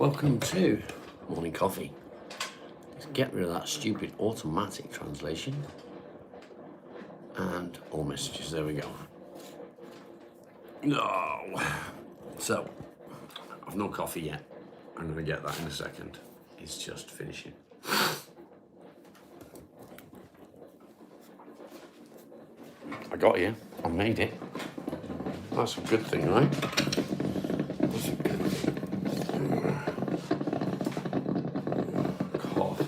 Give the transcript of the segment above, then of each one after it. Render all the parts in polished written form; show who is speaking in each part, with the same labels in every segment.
Speaker 1: Welcome to Morning Coffee. Let's get rid of that stupid automatic translation and all messages. There we go. No. So, I've no coffee yet. I'm going to get that in a second. It's just finishing. I got you. I made it. That's a good thing, right? That's a good thing. Coffee.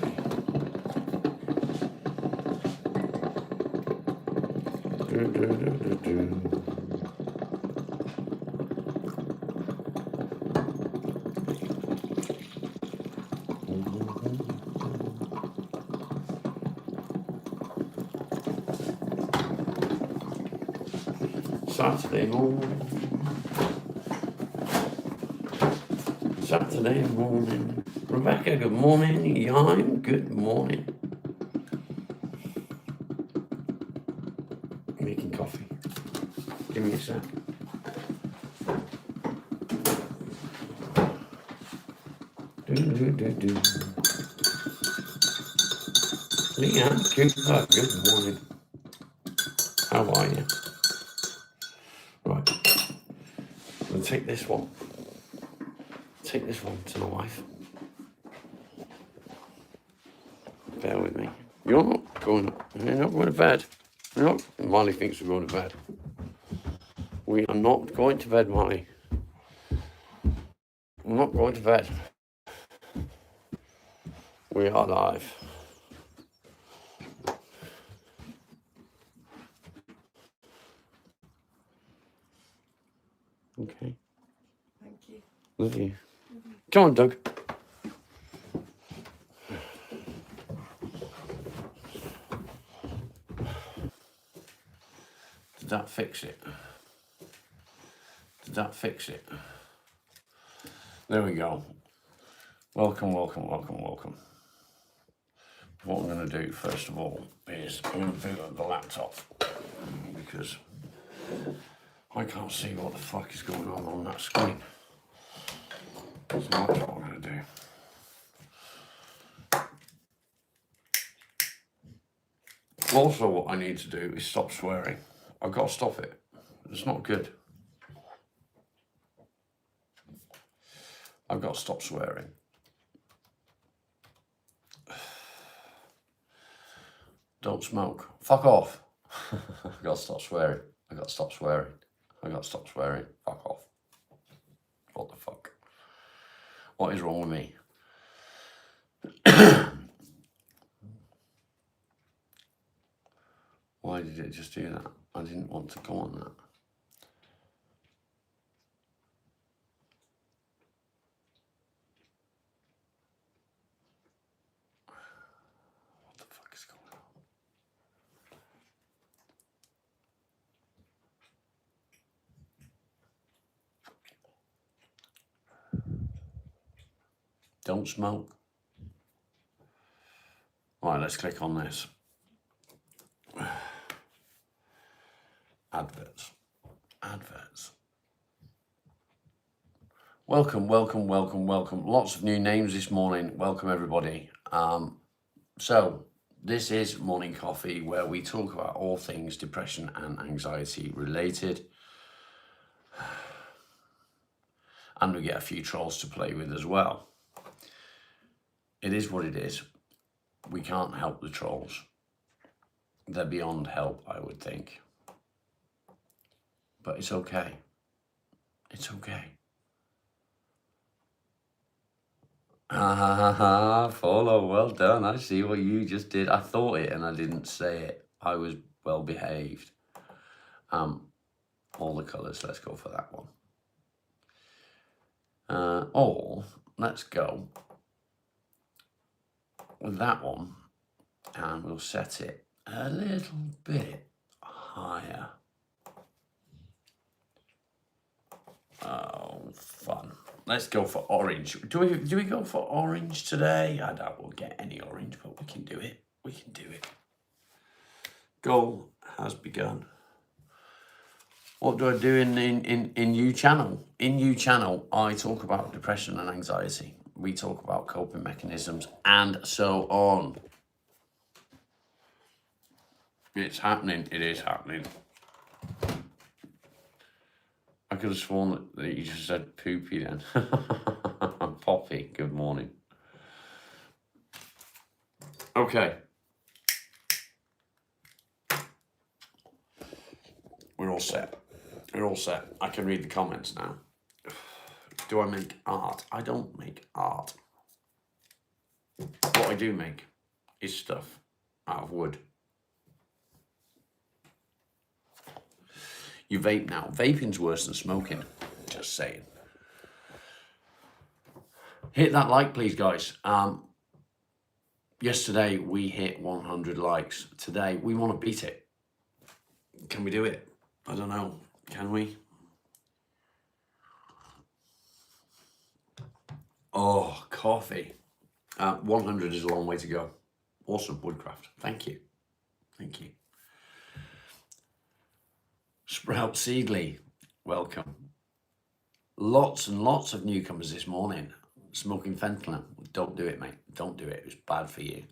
Speaker 1: Saturday morning. Rebecca, good morning. Yime, good morning. Making coffee. Give me a sec. Leanne Cooper, good morning. How are you? Right. I'm going to take this one. Take this one to the wife. Bear with me. You're not going to bed. No, Molly thinks we're going to bed. We are not going to bed, Molly. I'm not going to bed. We are live. Okay.
Speaker 2: Thank you.
Speaker 1: Love you. Come on, Doug. Did that fix it? Did that fix it? There we go. Welcome. What I'm going to do first of all is I'm going to boot up the laptop because I can't see what the fuck is going on that screen. So that's what I'm going to do. Also, what I need to do is stop swearing. I've got to stop it. It's not good. I've got to stop swearing. Don't smoke. Fuck off. I've got to stop swearing. I've got to stop swearing. I've got to stop swearing. Fuck off. What the fuck? What is wrong with me? Why did it just do that? I didn't want to go on that. What the fuck is going on? Don't smoke. Right, let's click on this. Adverts. Welcome. Lots of new names this morning. Welcome, everybody. So, this is Morning Coffee, where we talk about all things depression and anxiety related. And we get a few trolls to play with as well. It is what it is. We can't help the trolls. They're beyond help, I would think. But it's okay. It's okay. Follow, well done. I see what you just did. I thought it and I didn't say it. I was well behaved. All the colours, let's go for that one. Or let's go with that one and we'll set it a little bit higher. Oh, fun. Let's go for orange. Do we go for orange today? I doubt we'll get any orange, but we can do it. Goal has begun. What do I do in U channel? In U channel, I talk about depression and anxiety. We talk about coping mechanisms and so on. It's happening. It is happening. I could have sworn that you just said poopy then. Poppy, good morning. Okay. We're all set. We're all set. I can read the comments now. Do I make art? I don't make art. What I do make is stuff out of wood. You vape now. Vaping's worse than smoking. Just saying. Hit that like, please, guys. Yesterday, we hit 100 likes. Today, we want to beat it. Can we do it? I don't know. Can we? Oh, coffee. 100 is a long way to go. Awesome, Woodcraft. Thank you. Thank you. Sprout Seedley, welcome. Lots and lots of newcomers this morning. Smoking fentanyl. Don't do it, mate. Don't do it. It's bad for you.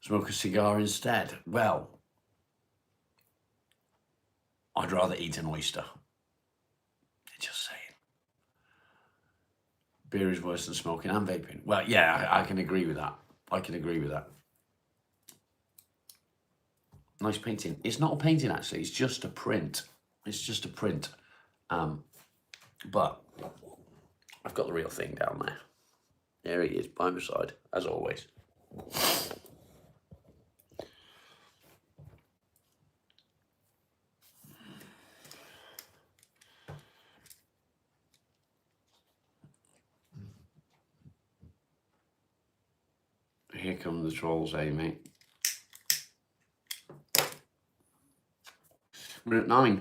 Speaker 1: Smoke a cigar instead. Well, I'd rather eat an oyster. Just saying. Beer is worse than smoking and vaping. Well, yeah, I can agree with that. I can agree with that. Nice painting. It's not a painting, actually. It's just a print. It's just a print. But I've got the real thing down there. There he is, by my side, as always. Here come the trolls, eh, mate? We're at 9.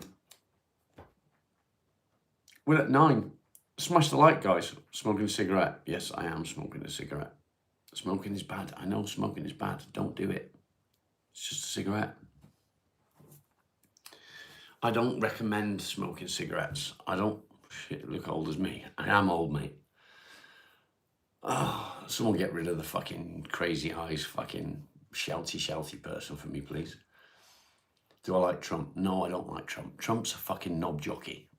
Speaker 1: We're at 9. Smash the like, guys. Smoking a cigarette. Yes, I am smoking a cigarette. Smoking is bad. I know smoking is bad. Don't do it. It's just a cigarette. I don't recommend smoking cigarettes. I don't. Shit, look old as me. I am old, mate. Oh, someone get rid of the fucking crazy eyes, fucking shouty person for me, please. Do I like Trump? No, I don't like Trump. Trump's a fucking knob jockey.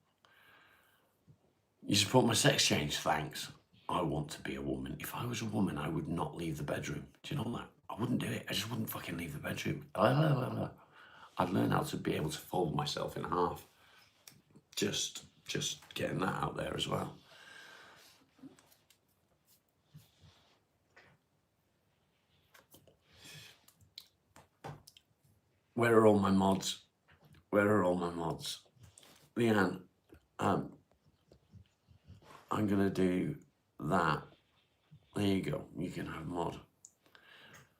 Speaker 1: You support my sex change? Thanks. I want to be a woman. If I was a woman, I would not leave the bedroom. Do you know that? I wouldn't do it. I just wouldn't fucking leave the bedroom. I'd learn how to be able to fold myself in half. Just getting that out there as well. Where are all my mods? Where are all my mods? Leanne, I'm gonna do that. There you go. You can have mod.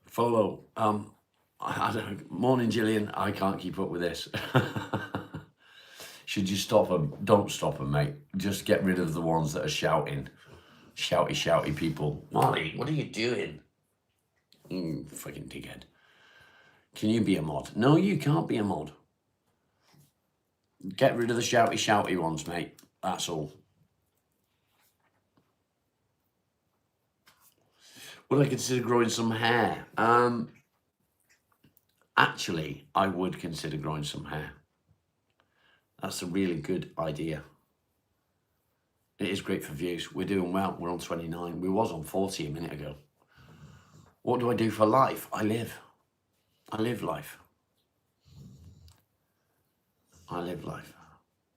Speaker 1: Follow. I don't. Morning, Gillian. I can't keep up with this. Should you stop them? Don't stop them, mate. Just get rid of the ones that are shouting. Shouty people. Molly, what are you doing? Fucking dickhead. Can you be a mod? No, you can't be a mod. Get rid of the shouty ones, mate. That's all. Would I consider growing some hair? Actually, I would consider growing some hair. That's a really good idea. It is great for views. We're doing well. We're on 29. We was on 40 a minute ago. What do I do for life? I live. I live life. I live life.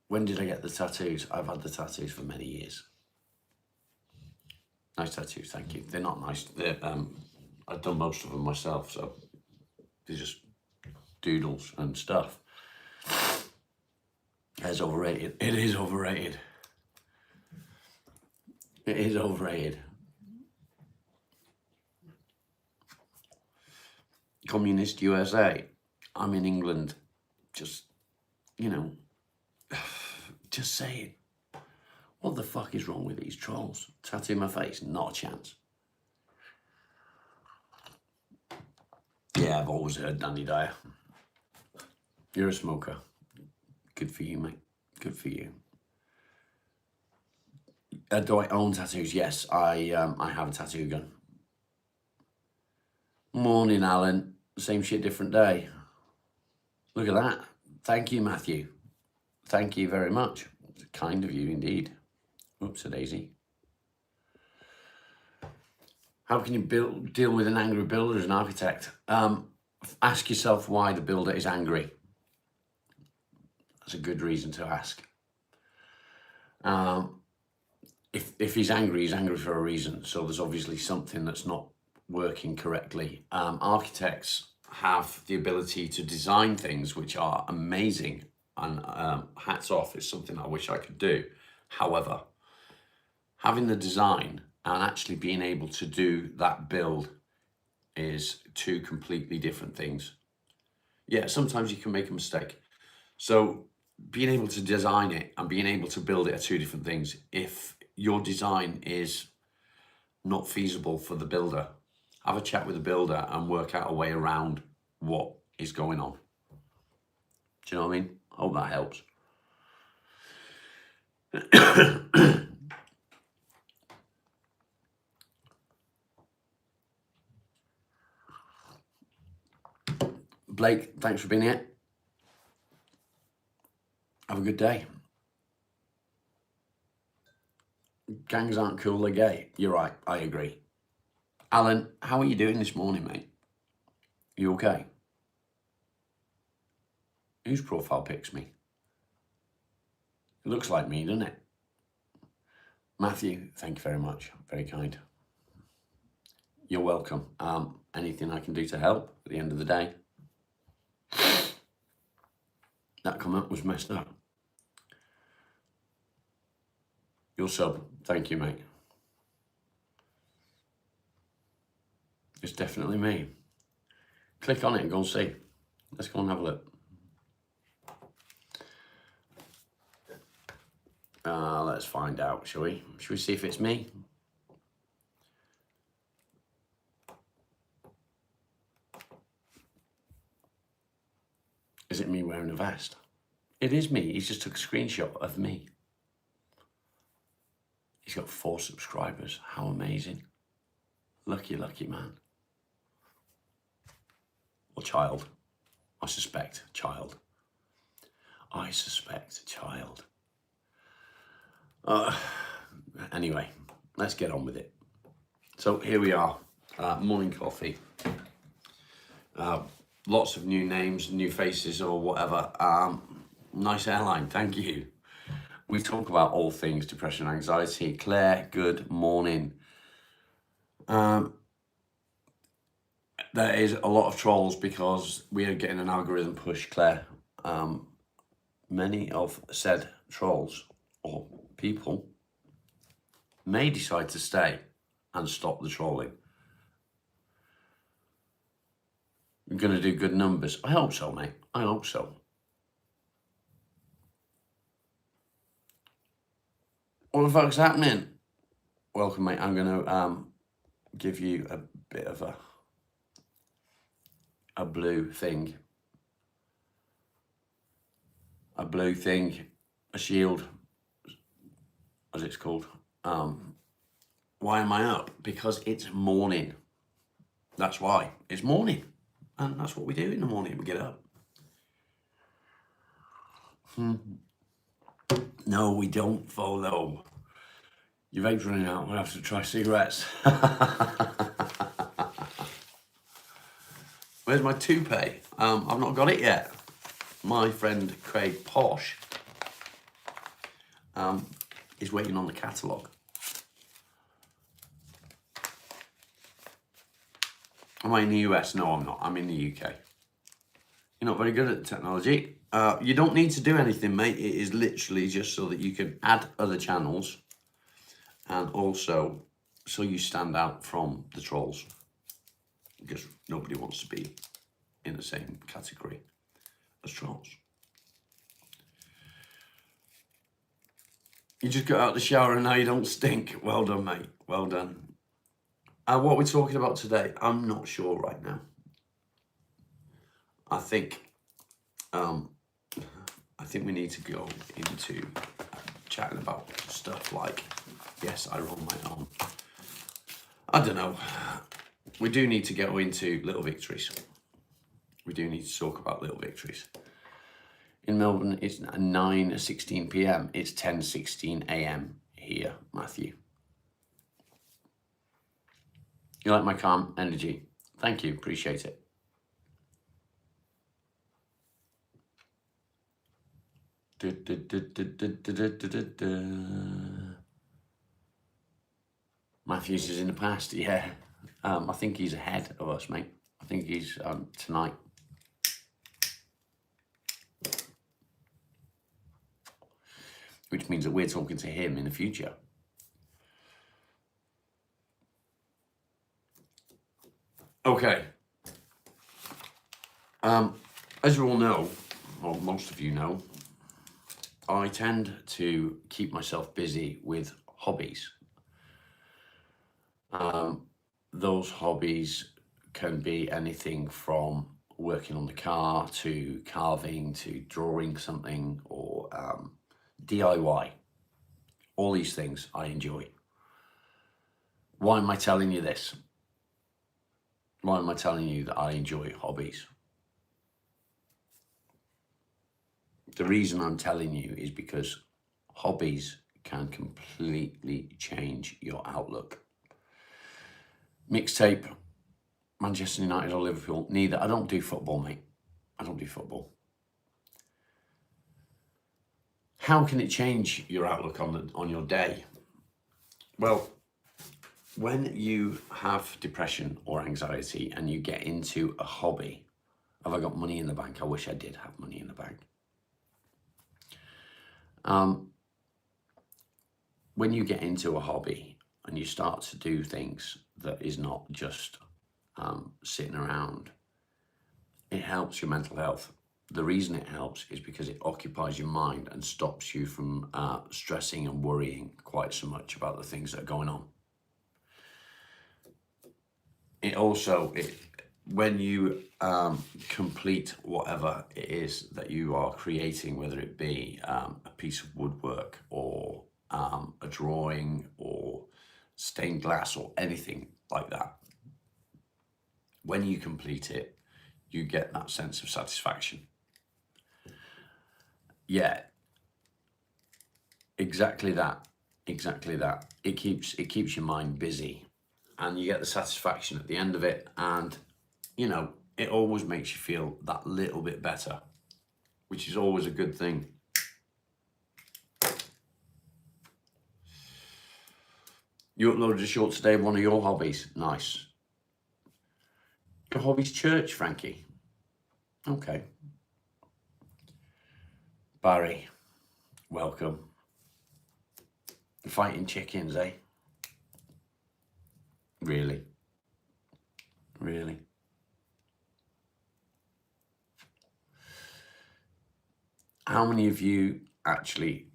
Speaker 1: When did I get the tattoos? I've had the tattoos for many years. Nice tattoos, thank you. They're not nice. They're, I've done most of them myself, so they're just doodles and stuff. It's overrated. It is overrated. It is overrated. Communist USA. I'm in England. Just, you know, just saying. What the fuck is wrong with these trolls? Tattoo my face? Not a chance. Yeah, I've always heard Danny Dyer. You're a smoker. Good for you, mate. Good for you. Do I own tattoos? Yes, I have a tattoo gun. Morning, Alan. Same shit, different day. Look at that. Thank you, Matthew. Thank you very much. It's kind of you indeed. Oops, a daisy. How can you deal with an angry builder as an architect? Ask yourself why the builder is angry. That's a good reason to ask. If he's angry for a reason. So there's obviously something that's not working correctly. Architects have the ability to design things which are amazing, and hats off, it's something I wish I could do. However, having the design and actually being able to do that build is two completely different things. Yeah, sometimes you can make a mistake. So being able to design it and being able to build it are two different things. If your design is not feasible for the builder, have a chat with the builder and work out a way around what is going on. Do you know what I mean? I hope that helps. Blake, thanks for being here. Have a good day. Gangs aren't cool, they're gay. You're right, I agree. Alan, how are you doing this morning, mate? You okay? Whose profile pics me? It looks like me, doesn't it? Matthew, thank you very much. Very kind. You're welcome. Anything I can do to help at the end of the day? That comment was messed up. Your sub, thank you, mate. It's definitely me. Click on it and go and see. Let's go and have a look. Let's find out, shall we? Shall we see if it's me? Is it me wearing a vest? It is me. He's just took a screenshot of me. He's got 4 subscribers. How amazing. Lucky, lucky man. Or child. I suspect child. I suspect child. Anyway, let's get on with it. So here we are, morning coffee. Lots of new names, new faces or whatever. Nice airline, thank you. We talk about all things depression and anxiety. Claire, good morning. There is a lot of trolls because we are getting an algorithm push, Claire. Many of said trolls or people may decide to stay and stop the trolling. We're going to do good numbers. I hope so, mate. I hope so. What the fuck's happening? Welcome, mate. I'm going to give you a bit of a blue thing. A blue thing. A shield, as it's called. Why am I up? Because it's morning. That's why. It's morning. And that's what we do in the morning. We get up. No, we don't follow. Your vape's running out. We'll have to try cigarettes. Where's my toupee? I've not got it yet. My friend Craig Posh is waiting on the catalogue. Am I in the US? No, I'm not. I'm in the UK. You're not very good at the technology. You don't need to do anything, mate. It is literally just so that you can add other channels and also so you stand out from the trolls, because nobody wants to be in the same category as trolls. You just got out of the shower and now you don't stink. Well done, mate. Well done. What we're talking about today, I'm not sure right now. I think I think we need to go into chatting about stuff like, yes, I run my own. I don't know. We do need to go into little victories. We do need to talk about little victories. In Melbourne, it's 9:16 p.m. It's 10:16 a.m. here, Matthew. You like my calm energy? Thank you, appreciate it. Matthews is in the past, yeah. I think he's ahead of us, mate. I think he's tonight. Which means that we're talking to him in the future. Okay. As you all know, or most of you know, I tend to keep myself busy with hobbies. Those hobbies can be anything from working on the car to carving to drawing something or DIY. All these things I enjoy. Why am I telling you this? Why am I telling you that I enjoy hobbies? The reason I'm telling you is because hobbies can completely change your outlook. Mixtape, Manchester United or Liverpool, neither. I don't do football, mate. I don't do football. How can it change your outlook on your day? Well, when you have depression or anxiety and you get into a hobby, have I got money in the bank? I wish I did have money in the bank. When you get into a hobby and you start to do things that is not just sitting around, it helps your mental health. The reason it helps is because it occupies your mind and stops you from stressing and worrying quite so much about the things that are going on. It also, when you complete whatever it is that you are creating, whether it be a piece of woodwork or a drawing or stained glass or anything like that, when you complete it, you get that sense of satisfaction. Yeah, exactly that. Exactly that. It keeps your mind busy, and you get the satisfaction at the end of it, and you know, it always makes you feel that little bit better, which is always a good thing. You uploaded a short today of one of your hobbies. Nice. Your hobby's church, Frankie. Okay. Barry, welcome. Fighting chickens, eh? Really? Really? How many of you actually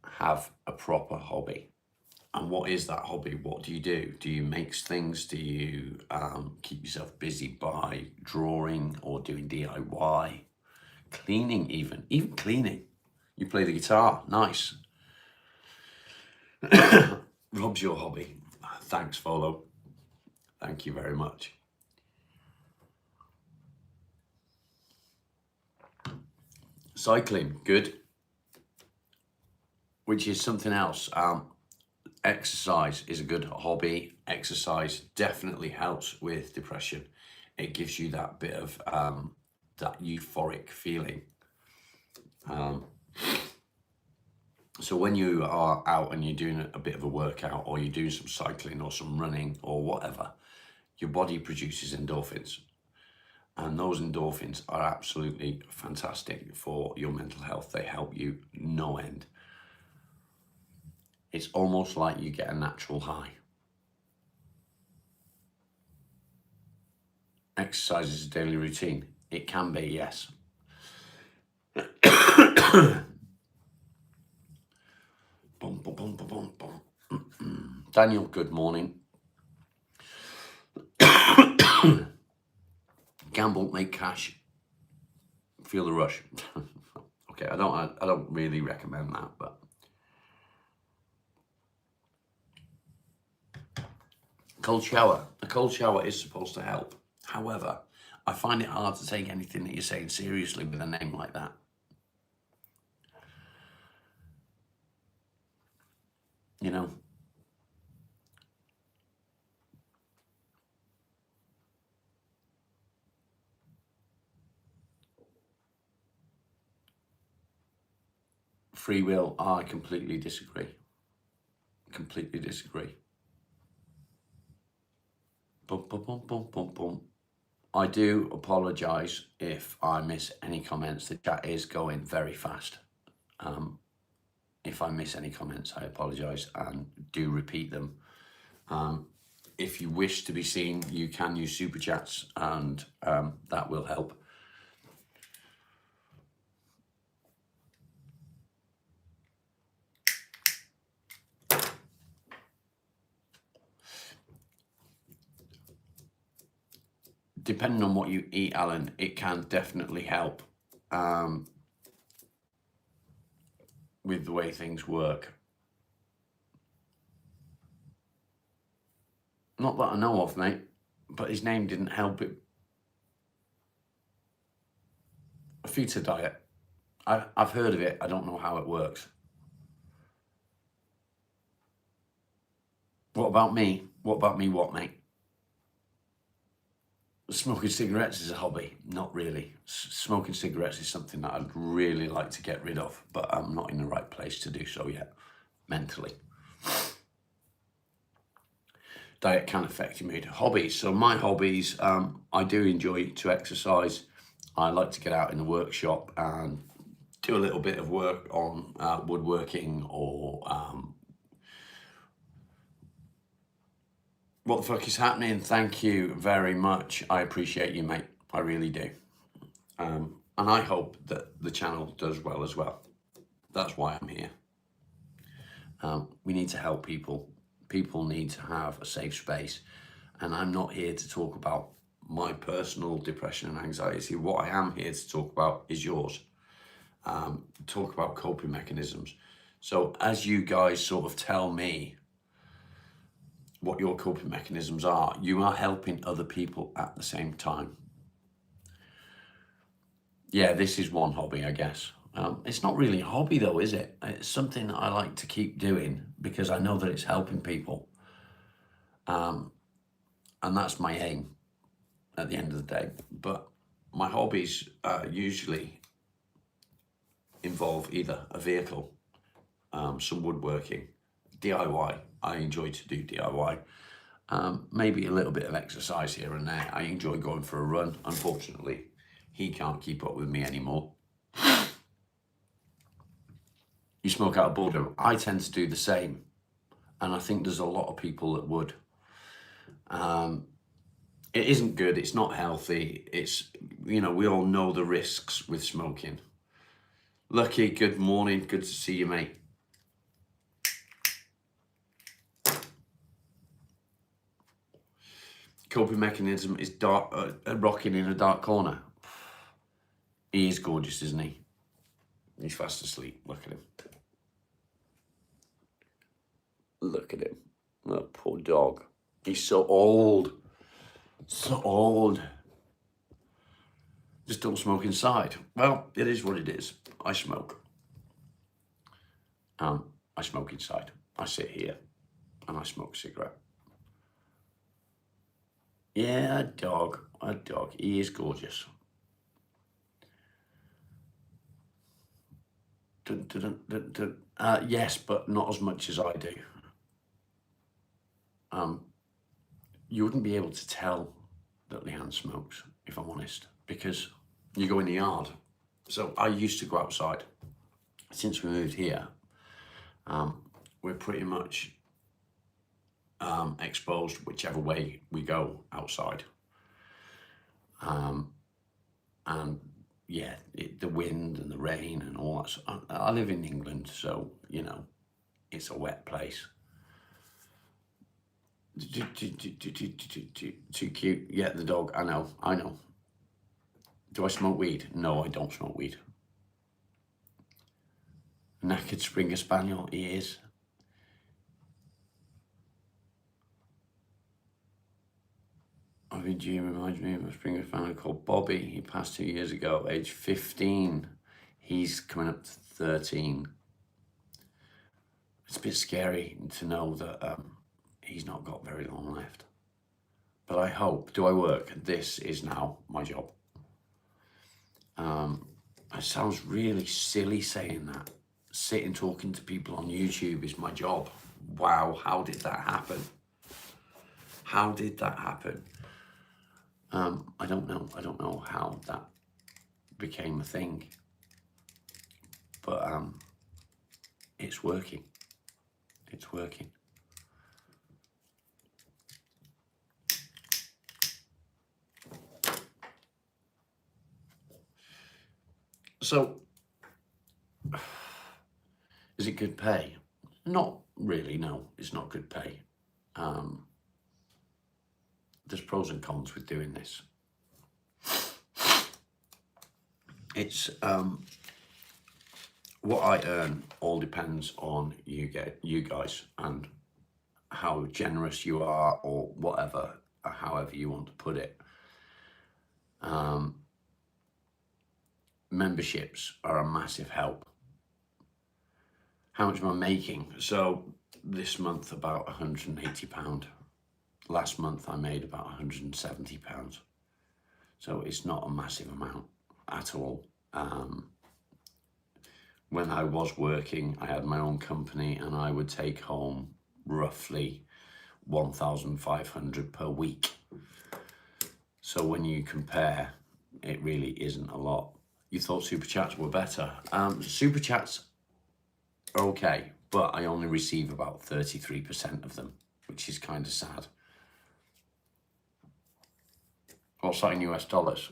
Speaker 1: have a proper hobby? And what is that hobby? What do you do? Do you make things? Do you keep yourself busy by drawing or doing DIY? Cleaning even cleaning. You play the guitar, nice. Rob's your hobby. Thanks, Follow. Thank you very much. Cycling, good. Which is something else. Exercise is a good hobby. Exercise definitely helps with depression. It gives you that bit of that euphoric feeling. So when you are out and you're doing a bit of a workout, or you're doing some cycling or some running or whatever, your body produces endorphins. And those endorphins are absolutely fantastic for your mental health. They help you no end. It's almost like you get a natural high. Exercise is a daily routine. It can be, yes. Daniel, good morning. Gamble, make cash, feel the rush. Okay, I don't really recommend that, but cold shower. A cold shower is supposed to help. However, I find it hard to take anything that you're saying seriously with a name like that. You know? Free will, I completely disagree. Completely disagree. Bum, bum, bum, bum, bum, bum. I do apologise if I miss any comments. The chat is going very fast. If I miss any comments, I apologise and do repeat them. If you wish to be seen, you can use super chats, and that will help. Depending on what you eat, Alan, it can definitely help with the way things work. Not that I know of, mate, but his name didn't help it. A Feta diet. I've heard of it. I don't know how it works. What about me? What about me, what, mate? Smoking cigarettes is a hobby. Not really. Smoking cigarettes is something that I'd really like to get rid of, but I'm not in the right place to do so yet, mentally. Diet can affect your mood. Hobbies. So my hobbies, I do enjoy to exercise. I like to get out in the workshop and do a little bit of work on woodworking or what the fuck is happening? Thank you very much. I appreciate you, mate. I really do. And I hope that the channel does well as well. That's why I'm here. We need to help people. People need to have a safe space. And I'm not here to talk about my personal depression and anxiety. What I am here to talk about is yours. Talk about coping mechanisms. So as you guys sort of tell me what your coping mechanisms are, you are helping other people at the same time. Yeah, this is one hobby, I guess. It's not really a hobby though, is it? It's something that I like to keep doing because I know that it's helping people. And that's my aim at the end of the day. But my hobbies usually involve either a vehicle, some woodworking, DIY. I enjoy to do DIY. Maybe a little bit of exercise here and there. I enjoy going for a run. Unfortunately, he can't keep up with me anymore. You smoke out of boredom. I tend to do the same. And I think there's a lot of people that would. It isn't good. It's not healthy. It's, you know, we all know the risks with smoking. Lucky, good morning. Good to see you, mate. Coping mechanism is dark, rocking in a dark corner. He is gorgeous, isn't he? He's fast asleep. Look at him. Look at him. That poor dog. He's so old. So old. Just don't smoke inside. Well, it is what it is. I smoke. I smoke inside. I sit here and I smoke a cigarette. Yeah, a dog. He is gorgeous. Dun, dun, dun, dun, dun. Yes, but not as much as I do. You wouldn't be able to tell that Leanne smokes, if I'm honest, because you go in the yard. So I used to go outside. Since we moved here, we're pretty much exposed whichever way we go outside. And yeah, the wind and the rain and all that. I live in England, so, you know, it's a wet place. Too cute. Yeah, the dog. I know. Do I smoke weed? No, I don't smoke weed. Knackered Springer Spaniel, he is. OVG reminds me of a Springer Spaniel called Bobby. He passed 2 years ago, age 15. He's coming up to 13. It's a bit scary to know that he's not got very long left. But I hope, do I work? This is now my job. It sounds really silly saying that. Sitting talking to people on YouTube is my job. Wow, how did that happen? How did that happen? I don't know. I don't know how that became a thing. But it's working. It's working. So, is it good pay? Not really, no. It's not good pay. There's pros and cons with doing this. It's what I earn all depends on you guys and how generous you are, or whatever, or however you want to put it. Memberships are a massive help. How much am I making? So this month about £180. Last month I made about £170. So it's not a massive amount at all. When I was working, I had my own company and I would take home roughly 1,500 per week. So when you compare, it really isn't a lot. You thought Super Chats were better. Super Chats are okay, but I only receive about 33% of them, which is kind of sad. What's that in US dollars?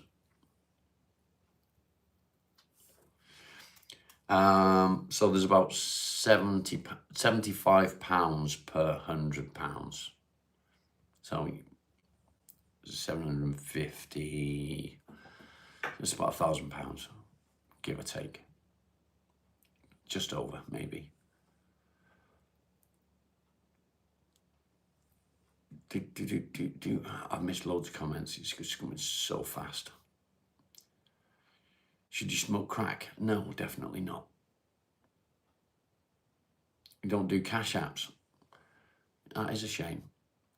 Speaker 1: So there's about £75 per £100. So 750, it's about £1,000, give or take. Just over, maybe. I've missed loads of comments. It's just coming so fast. Should you smoke crack? No, definitely not. You don't do cash apps. That is a shame.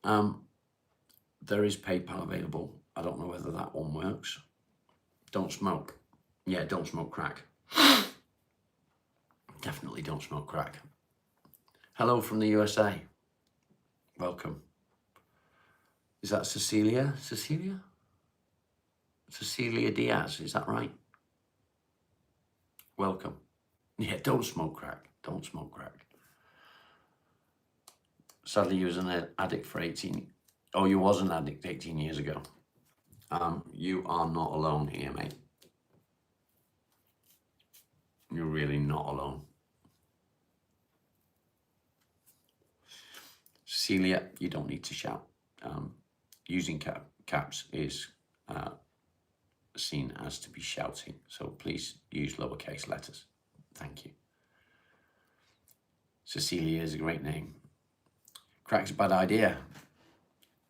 Speaker 1: There is PayPal available. I don't know whether that one works. Don't smoke. Yeah, don't smoke crack. Definitely don't smoke crack. Hello from the USA. Welcome. Is that Cecilia? Cecilia? Cecilia Diaz, is that right? Welcome. Yeah, don't smoke crack. Don't smoke crack. Sadly, you was an addict for 18. Oh, you was an addict 18 years ago. You are not alone here, mate. You're really not alone. Cecilia, you don't need to shout. Using caps is seen as to be shouting, so please use lowercase letters. Thank you. Cecilia is a great name. Crack's a bad idea.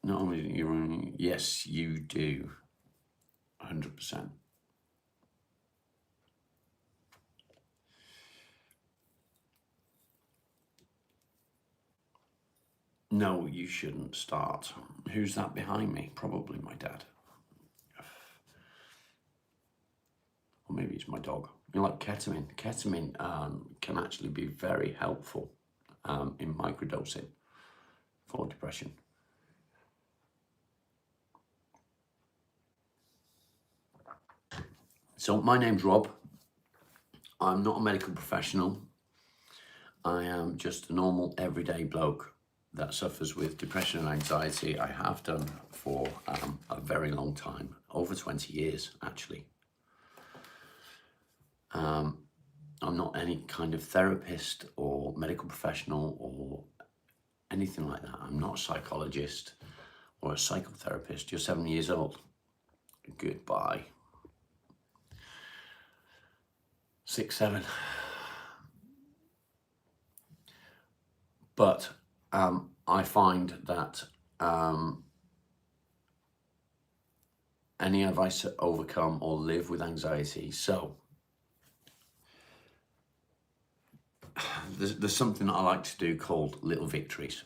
Speaker 1: Not only you're yes, you do. 100%. No, you shouldn't start. Who's that behind me? Probably my dad. Or maybe it's my dog. You know, like ketamine. Ketamine can actually be very helpful in microdosing for depression. So my name's Rob. I'm not a medical professional. I am just a normal everyday bloke that suffers with depression and anxiety. I have done for a very long time, over 20 years actually. I'm not any kind of therapist or medical professional or anything like that. I'm not a psychologist or a psychotherapist. You're 7 years old. Goodbye. 6, 7. But I find that any advice to overcome or live with anxiety. So there's something that I like to do called little victories.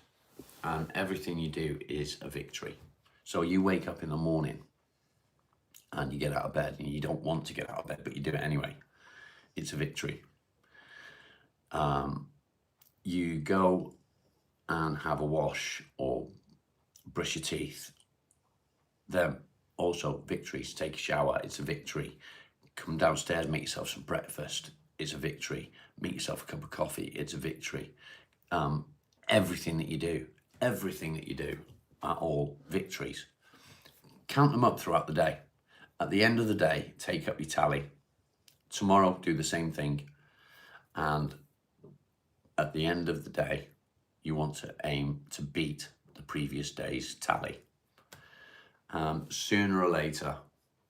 Speaker 1: And everything you do is a victory. So you wake up in the morning and you get out of bed and you don't want to get out of bed, but you do it anyway. It's a victory. You go and have a wash or brush your teeth. Then also victories. Take a shower. It's a victory. Come downstairs, make yourself some breakfast. It's a victory. Make yourself a cup of coffee. It's a victory. Everything that you do are all victories. Count them up throughout the day. At the end of the day, take up your tally. Tomorrow, do the same thing. And at the end of the day, you want to aim to beat the previous day's tally. Sooner or later,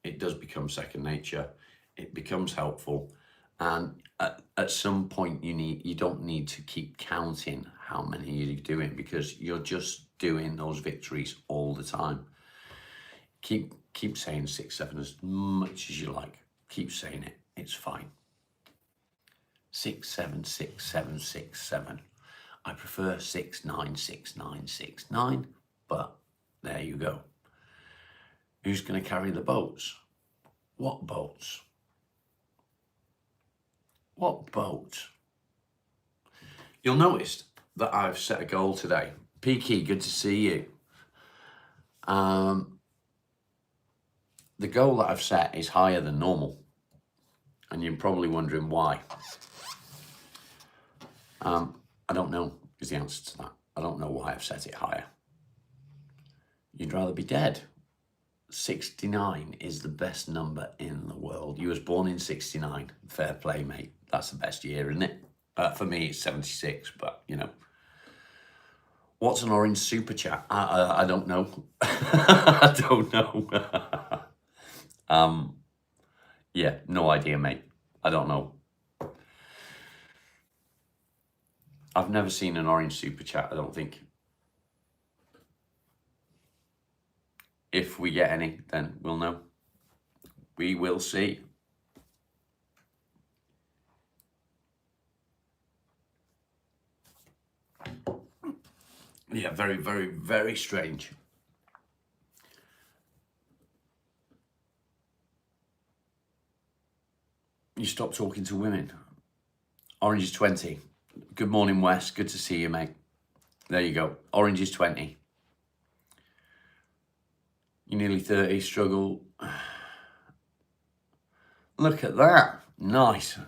Speaker 1: it does become second nature. It becomes helpful. And at some point, you don't need to keep counting how many you're doing, because you're just doing those victories all the time. Keep saying 6, 7 as much as you like. Keep saying it. It's fine. 6, 7, 6, 7, 6, 7. I prefer 6, 9, 6, 9, 6, 9. But there you go. Who's going to carry the boats? What boats? What boats? You'll notice that I've set a goal today. Peaky, good to see you. The goal that I've set is higher than normal. And you're probably wondering why. I don't know is the answer to that. I don't know why I've set it higher. You'd rather be dead. 69 is the best number in the world. You was born in 69. Fair play, mate. That's the best year, isn't it? For me, it's 76, but, you know. What's an orange super chat? I don't know. I don't know. Yeah, no idea, mate. I don't know. I've never seen an orange super chat, I don't think. If we get any, then we'll know. We will see. Yeah, very, very, very strange. You stop talking to women. Orange is 20. Good morning, Wes. Good to see you, mate. There you go. Orange is 20. You're nearly 30, struggle. Look at that. Nice.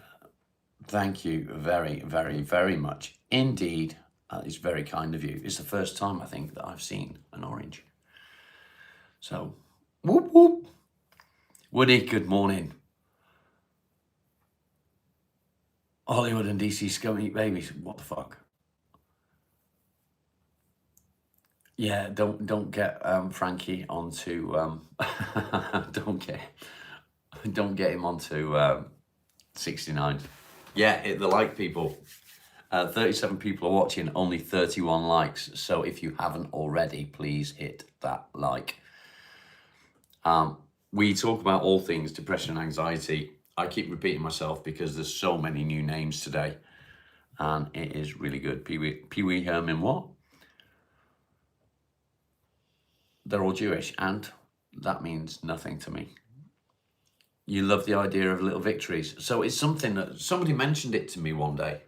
Speaker 1: Thank you very, very, very much indeed. That is very kind of you. It's the first time, I think, that I've seen an orange. So, whoop, whoop. Woody, good morning. Hollywood and DC Scum Eat Babies. What the fuck? Yeah, don't get Frankie onto don't get him onto 69. Yeah, hit the like, people. 37 people are watching, only 31 likes. So if you haven't already, please hit that like. We talk about all things depression and anxiety. I keep repeating myself because there's so many new names today, and it is really good. Pee-wee Herman, what? They're all Jewish, and that means nothing to me. You love the idea of little victories. So it's something that somebody mentioned it to me one day.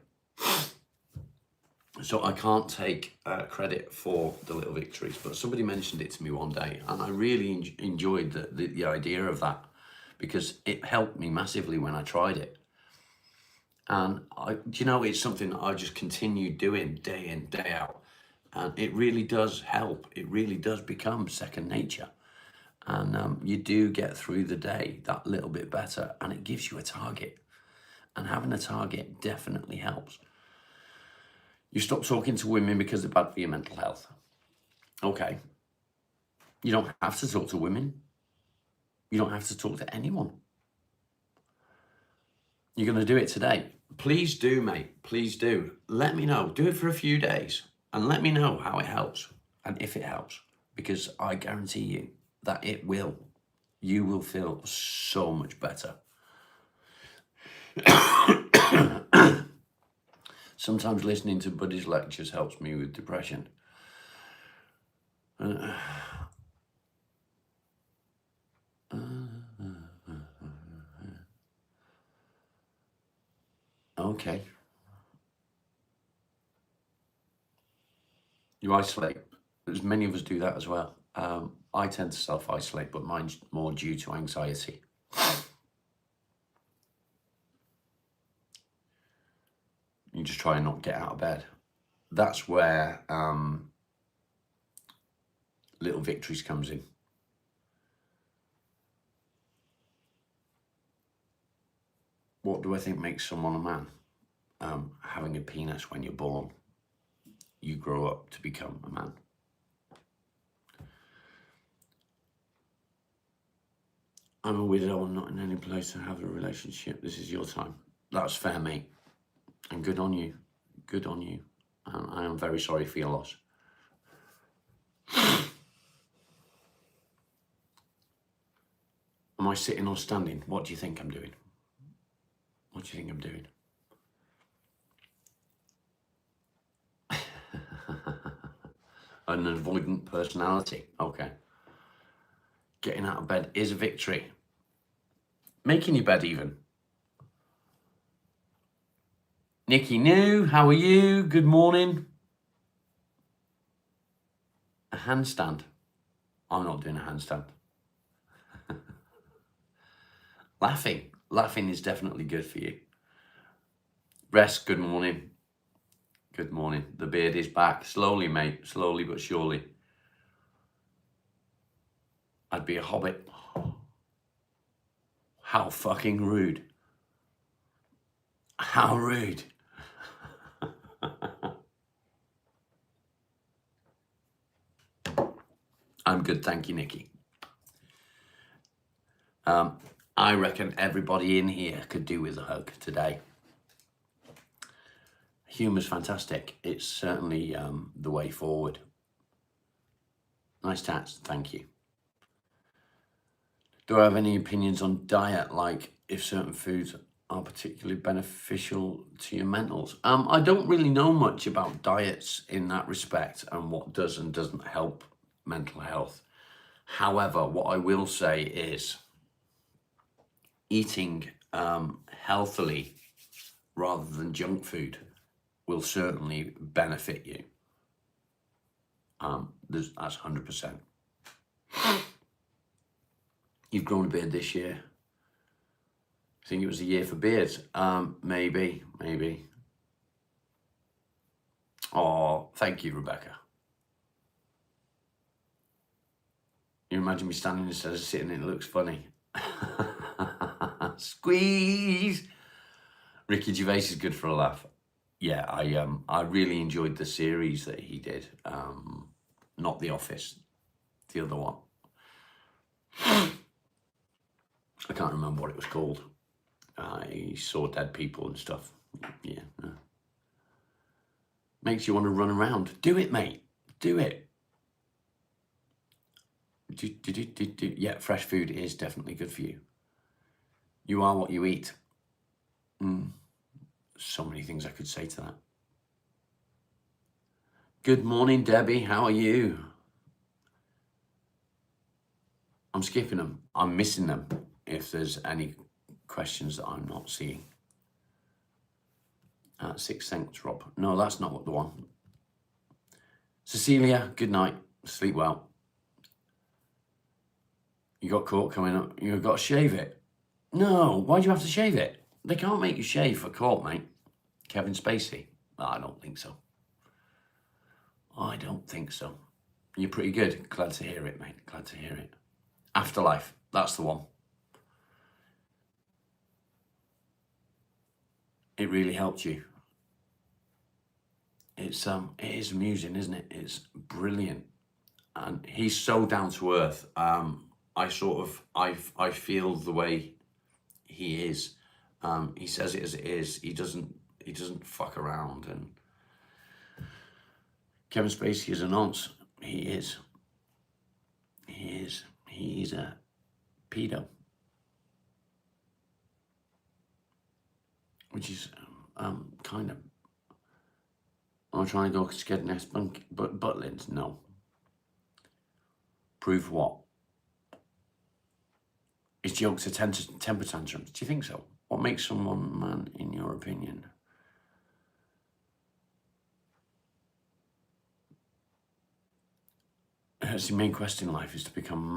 Speaker 1: So I can't take credit for the little victories, but somebody mentioned it to me one day, and I really enjoyed the idea of that, because it helped me massively when I tried it. And you know, it's something that I just continue doing day in, day out. And it really does help. It really does become second nature. And you do get through the day that little bit better, and it gives you a target. And having a target definitely helps. You stop talking to women because they're bad for your mental health. Okay. You don't have to talk to women. You don't have to talk to anyone. You're going to do it today. Please do, mate. Please do. Let me know. Do it for a few days. And let me know how it helps and if it helps, because I guarantee you that it will. You will feel so much better. Sometimes listening to Buddy's lectures helps me with depression. Okay. You isolate. As many of us do that as well. I tend to self-isolate, but mine's more due to anxiety. You just try and not get out of bed. That's where Little Victories comes in. What do I think makes someone a man? Having a penis when you're born. You grow up to become a man. I'm a widow. I'm not in any place to have a relationship. This is your time. That's fair, mate. And good on you. Good on you. I am very sorry for your loss. Am I sitting or standing? What do you think I'm doing? What do you think I'm doing? An avoidant personality. Okay. Getting out of bed is a victory. Making your bed even. Nikki New, how are you? Good morning. A handstand. I'm not doing a handstand. Laughing is definitely good for you. Rest, good morning. Good morning. The beard is back. Slowly, mate. Slowly but surely. I'd be a hobbit. How fucking rude. How rude. I'm good, thank you, Nikki. I reckon everybody in here could do with a hug today. Humour's fantastic. It's certainly the way forward. Nice tats, thank you. Do I have any opinions on diet, like if certain foods are particularly beneficial to your mentals? I don't really know much about diets in that respect and what does and doesn't help mental health. However, what I will say is eating healthily rather than junk food will certainly benefit you. That's 100%. You've grown a beard this year. I think it was a year for beards. Maybe. Oh, thank you, Rebecca. You imagine me standing instead of sitting, it looks funny. Squeeze. Ricky Gervais is good for a laugh. Yeah, I really enjoyed the series that he did. Not The Office, the other one. I can't remember what it was called. He saw dead people and stuff. Yeah. Makes you want to run around. Do it, mate. Do it. Yeah, fresh food is definitely good for you. You are what you eat. So many things I could say to that. Good morning, Debbie. How are you? I'm skipping them. I'm missing them if there's any questions that I'm not seeing. 6 thanks, Rob. No, that's not what the one. Cecilia, good night. Sleep well. You got court coming up. You've got to shave it. No, why do you have to shave it? They can't make you shave for court, mate. Kevin Spacey? I don't think so. I don't think so. You're pretty good. Glad to hear it, mate. Glad to hear it. Afterlife, that's the one. It really helped you. It is amusing, isn't it? It's brilliant. And he's so down to earth. I feel the way he is. He says it as it is. He doesn't fuck around and Kevin Spacey is a nonce. He is. He's a pedo. Which is kind of. I'm trying to go get next but Butlins, no. Prove what? Is jokes a temper tantrums? Do you think so? What makes someone man, in your opinion? That's the main quest in life, is to become a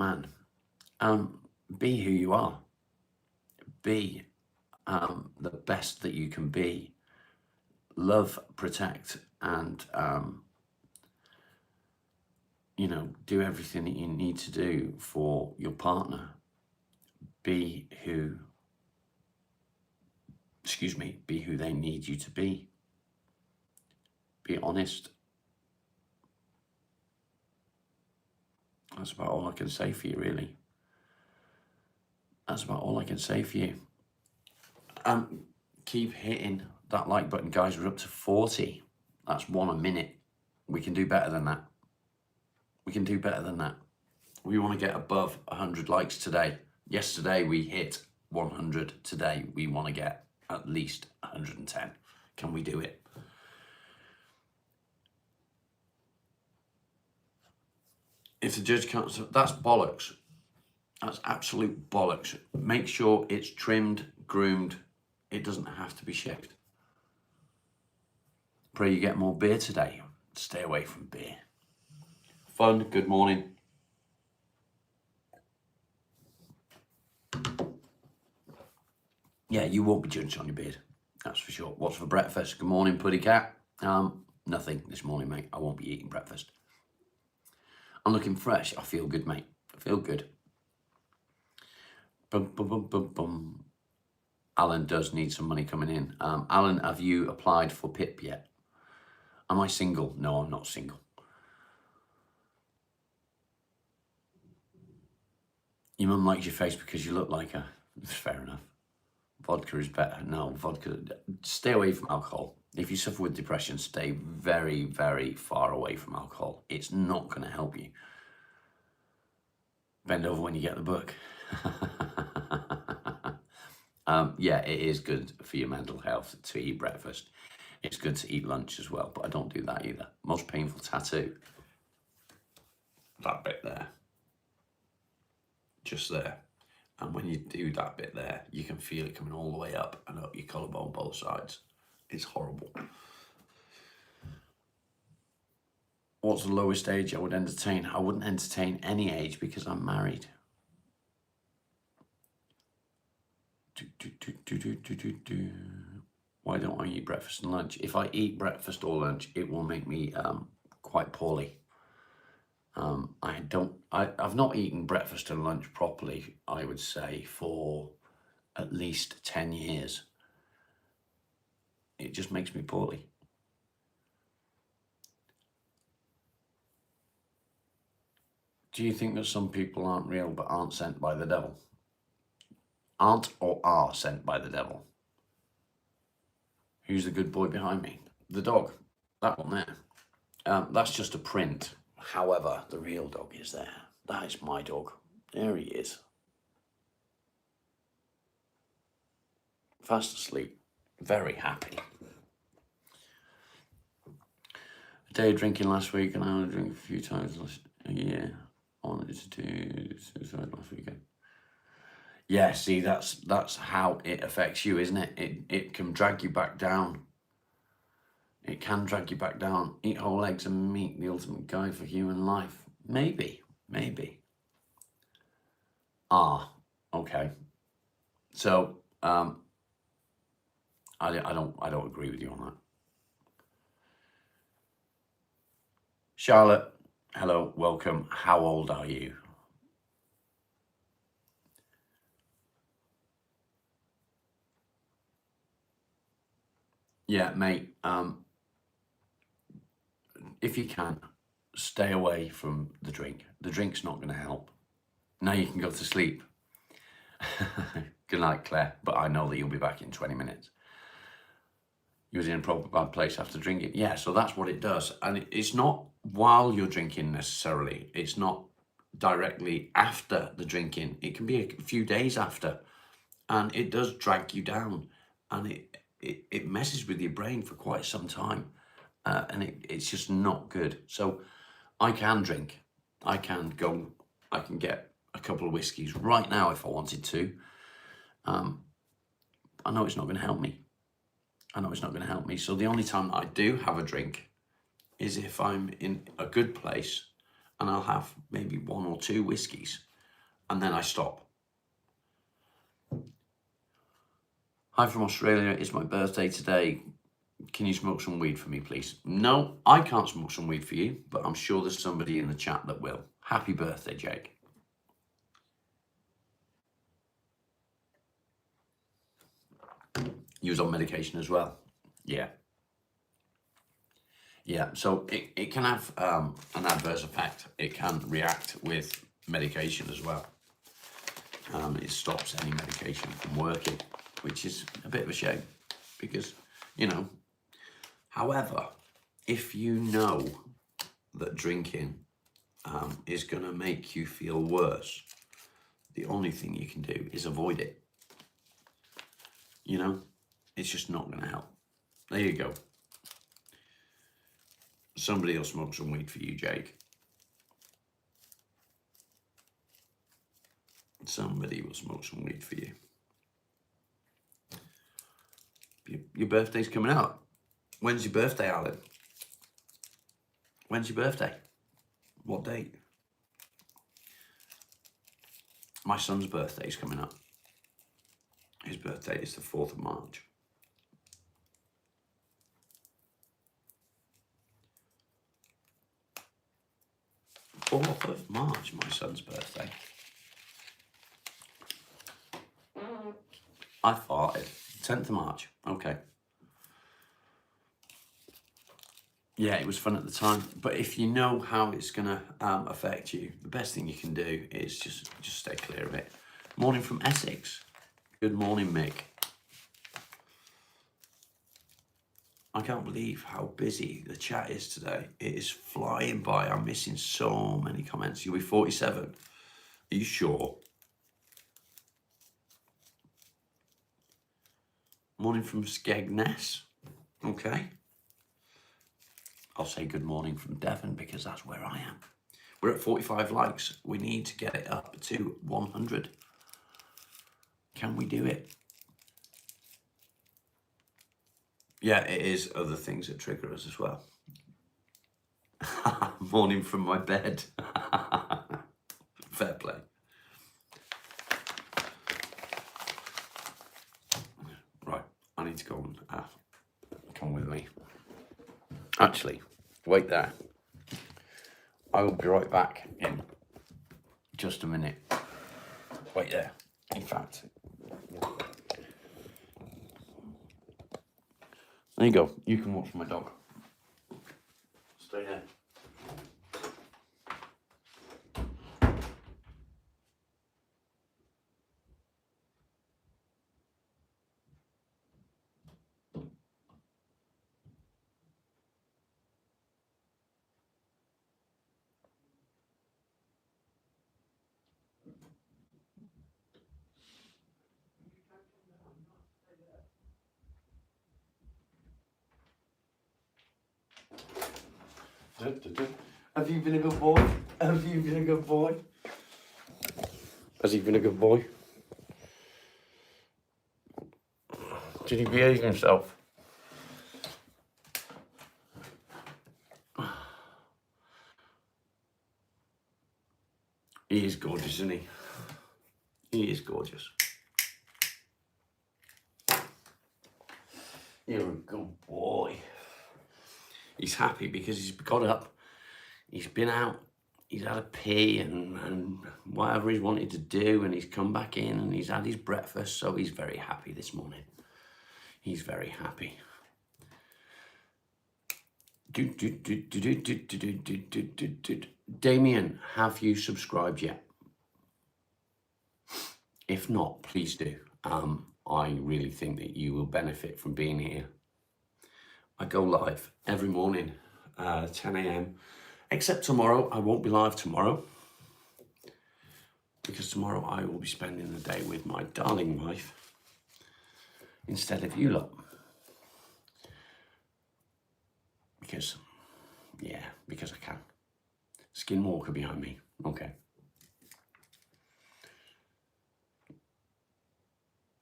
Speaker 1: man. Be who you are. Be the best that you can be. Love, protect, and do everything that you need to do for your partner. Be who they need you to be. Be honest. That's about all I can say for you, really. That's about all I can say for you. Keep hitting that like button, guys. We're up to 40. That's 1 a minute. We can do better than that. We can do better than that. We want to get above 100 likes today. Yesterday we hit 100. Today we want to get at least 110. Can we do it? If the judge can't, that's bollocks. That's absolute bollocks. Make sure it's trimmed, groomed. It doesn't have to be shaved. Pray you get more beer today. Stay away from beer. Fun, good morning. Yeah, you won't be judged on your beard. That's for sure. What's for breakfast? Good morning, Puddy Cat. Nothing this morning, mate. I won't be eating breakfast. I'm looking fresh. I feel good, mate. I feel good. Bum, bum, bum, bum, bum. Alan does need some money coming in. Alan, have you applied for PIP yet? Am I single? No, I'm not single. Your mum likes your face because you look like her. Fair enough. Vodka is better. No, vodka. Stay away from alcohol. If you suffer with depression, stay very, very far away from alcohol. It's not going to help you. Bend over when you get the book. Yeah, it is good for your mental health to eat breakfast. It's good to eat lunch as well, but I don't do that either. Most painful tattoo. That bit there. Just there. And when you do that bit there, you can feel it coming all the way up and up your collarbone, both sides. It's horrible. What's the lowest age I would entertain? I wouldn't entertain any age because I'm married. Why don't I eat breakfast and lunch? If I eat breakfast or lunch, it will make me quite poorly. I've not eaten breakfast and lunch properly, I would say, for at least 10 years. It just makes me poorly. Do you think that some people aren't real but aren't sent by the devil? Aren't or are sent by the devil? Who's the good boy behind me? The dog. That one there. That's just a print. However, the real dog is there. That is my dog. There he is. Fast asleep. Very happy. A day of drinking last week and I only drank a few times last year. I wanted to do suicide last weekend. Yeah, see, that's how it affects you, isn't it? It can drag you back down. It can drag you back down. Eat whole eggs and meat, the ultimate guide for human life. Maybe. Okay. So, I don't agree with you on that. Charlotte, hello, welcome. How old are you? Yeah, mate. If you can, stay away from the drink. The drink's not going to help. Now you can go to sleep. Good night, Claire. But I know that you'll be back in 20 minutes. You was in a proper bad place after drinking. Yeah, so that's what it does. And it's not while you're drinking necessarily. It's not directly after the drinking. It can be a few days after. And it does drag you down. And it messes with your brain for quite some time. And it's just not good. So I can drink. I can get a couple of whiskeys right now if I wanted to. I know it's not going to help me. So the only time I do have a drink is if I'm in a good place and I'll have maybe 1 or 2 whiskeys and then I stop. Hi from Australia, it's my birthday today. Can you smoke some weed for me, please? No, I can't smoke some weed for you, but I'm sure there's somebody in the chat that will. Happy birthday, Jake. You was on medication as well? Yeah. Yeah, so it can have an adverse effect. It can react with medication as well. It stops any medication from working, which is a bit of a shame because, however, if you know that drinking is going to make you feel worse, the only thing you can do is avoid it. It's just not going to help. There you go. Somebody will smoke some weed for you, Jake. Somebody will smoke some weed for you. Your birthday's coming out. When's your birthday, Alan? When's your birthday? What date? My son's birthday's coming up. His birthday is the 4th of March. 4th of March, my son's birthday. I farted. 10th of March. Okay. Yeah, it was fun at the time. But if you know how it's going to affect you, the best thing you can do is just stay clear of it. Morning from Essex. Good morning, Mick. I can't believe how busy the chat is today. It is flying by. I'm missing so many comments. You'll be 47. Are you sure? Morning from Skegness. Okay. I'll say good morning from Devon because that's where I am. We're at 45 likes. We need to get it up to 100. Can we do it? Yeah, it is other things that trigger us as well. Morning from my bed. Fair play. Right, I need to go and come with me. Actually, wait there. I will be right back in just a minute. Wait there. In fact, there you go. You can watch my dog. Stay there. Have you been a good boy? Have you been a good boy? Has he been a good boy? Did he behave himself? He is gorgeous, isn't he? He is gorgeous. You're a good boy. He's happy because he's got up, he's been out, he's had a pee and whatever he's wanted to do, and he's come back in and he's had his breakfast, so he's very happy this morning. He's very happy. Damien, have you subscribed yet? If not, please do. I really think that you will benefit from being here. I go live every morning, 10 a.m. Except tomorrow. I won't be live tomorrow because tomorrow I will be spending the day with my darling wife instead of you lot. Because I can. Skinwalker behind me. Okay.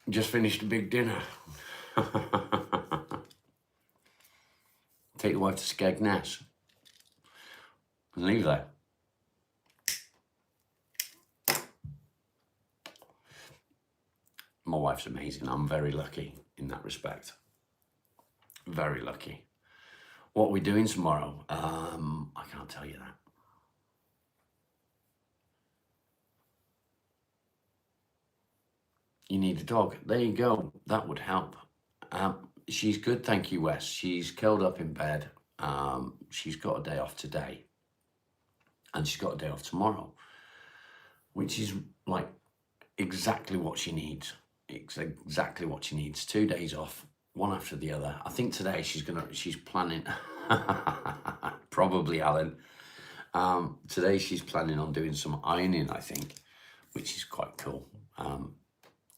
Speaker 1: Just finished a big dinner. Take your wife to Skegness and leave there. My wife's amazing. I'm very lucky in that respect. Very lucky. What are we doing tomorrow? I can't tell you that. You need a dog. There you go. That would help. She's good, thank you, Wes. She's curled up in bed. She's got a day off today. And she's got a day off tomorrow. Which is like exactly what she needs. It's exactly what she needs. 2 days off, one after the other. I think today she's planning, probably Alan. Today she's planning on doing some ironing, I think, which is quite cool.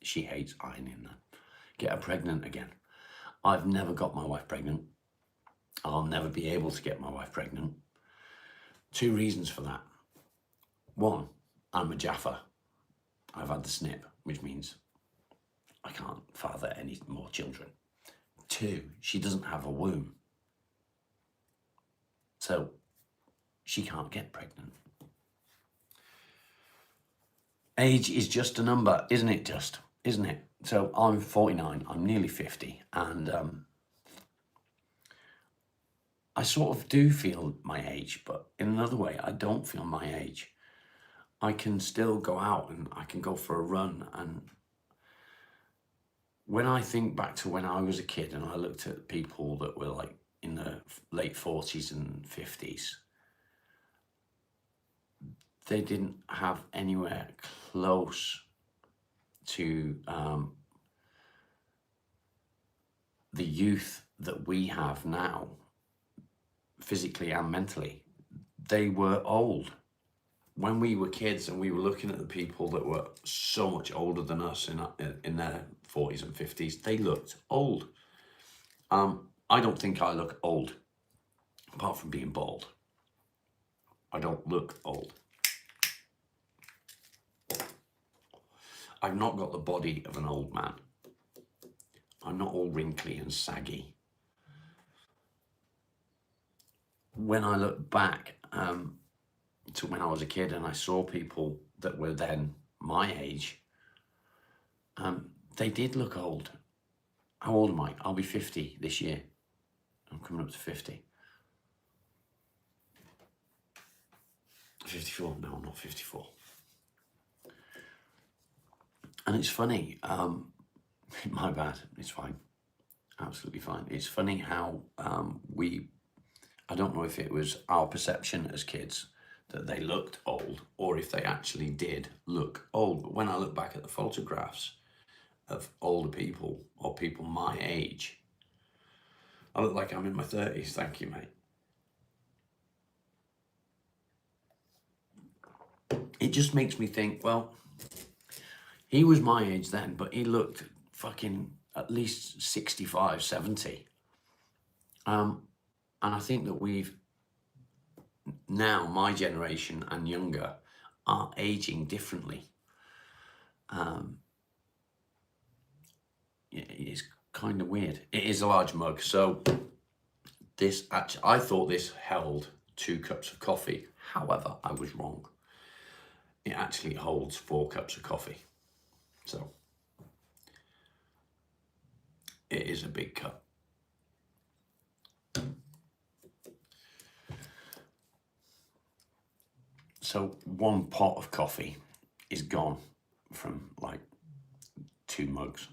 Speaker 1: She hates ironing that. Get her pregnant again. I've never got my wife pregnant. I'll never be able to get my wife pregnant. 2 reasons for that. 1, I'm a Jaffa. I've had the snip, which means I can't father any more children. 2, she doesn't have a womb. So she can't get pregnant. Age is just a number, isn't it just? Isn't it? So I'm 49, I'm nearly 50, and I sort of do feel my age, but in another way, I don't feel my age. I can still go out and I can go for a run. And when I think back to when I was a kid and I looked at people that were like in the late 40s and 50s, they didn't have anywhere close to the youth that we have now, physically and mentally. They were old. When we were kids and we were looking at the people that were so much older than us in their 40s and 50s, they looked old. I don't think I look old, apart from being bald. I don't look old. I've not got the body of an old man. I'm not all wrinkly and saggy. When I look back to when I was a kid and I saw people that were then my age, they did look old. How old am I? I'll be 50 this year. I'm coming up to 50. 54? No, I'm not 54. And it's funny, my bad, it's fine, absolutely fine. It's funny how I don't know if it was our perception as kids that they looked old or if they actually did look old. But when I look back at the photographs of older people or people my age, I look like I'm in my 30s, thank you, mate. It just makes me think, well, he was my age then, but he looked fucking at least 65, 70. And I think that we've now, my generation and younger, are aging differently. It's kind of weird. It is a large mug. So this actually, I thought this held 2 cups of coffee. However, I was wrong. It actually holds 4 cups of coffee. So it is a big cup. So 1 pot of coffee is gone from like 2 mugs.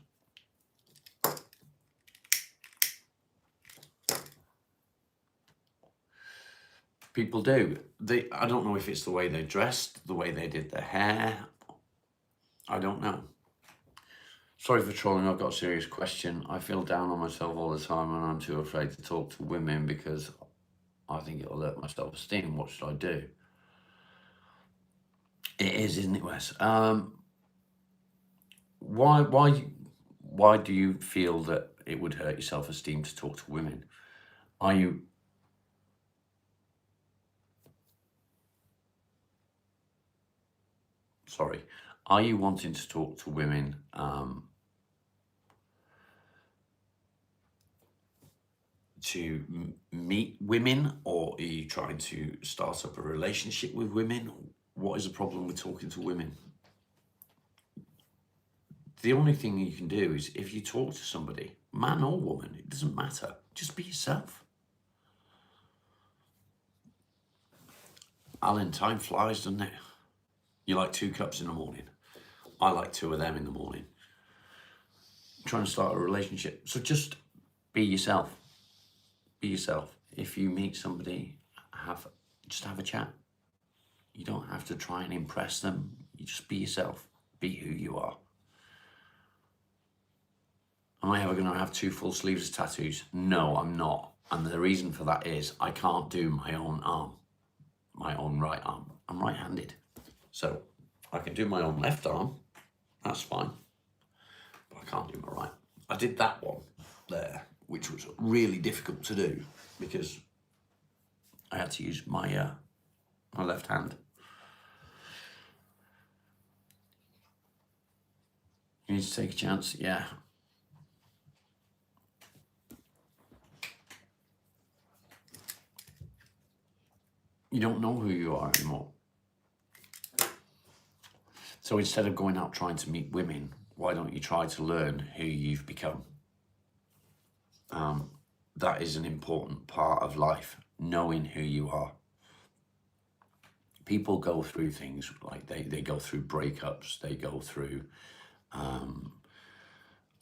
Speaker 1: People do. I don't know if it's the way they dressed, the way they did their hair. I don't know. Sorry for trolling, I've got a serious question. I feel down on myself all the time and I'm too afraid to talk to women because I think it'll hurt my self-esteem. What should I do? It is, isn't it, Wes? Why do you feel that it would hurt your self-esteem to talk to women? Are you... Sorry. Are you wanting to talk to women to meet women, or are you trying to start up a relationship with women? What is the problem with talking to women? The only thing you can do is, if you talk to somebody, man or woman, it doesn't matter, just be yourself. Alan, time flies, doesn't it? You like 2 cups in the morning. I like 2 of them in the morning. I'm trying to start a relationship. So just be yourself. Be yourself. If you meet somebody, just have a chat. You don't have to try and impress them. You just be yourself. Be who you are. Am I ever going to have 2 full sleeves of tattoos? No, I'm not. And the reason for that is I can't do my own arm, my own right arm. I'm right-handed. So I can do my own left arm. That's fine. But I can't do my right. I did that one there, which was really difficult to do because I had to use my my left hand. You need to take a chance, yeah. You don't know who you are anymore. So instead of going out trying to meet women, why don't you try to learn who you've become? That is an important part of life, knowing who you are. People go through things like they go through breakups, they go through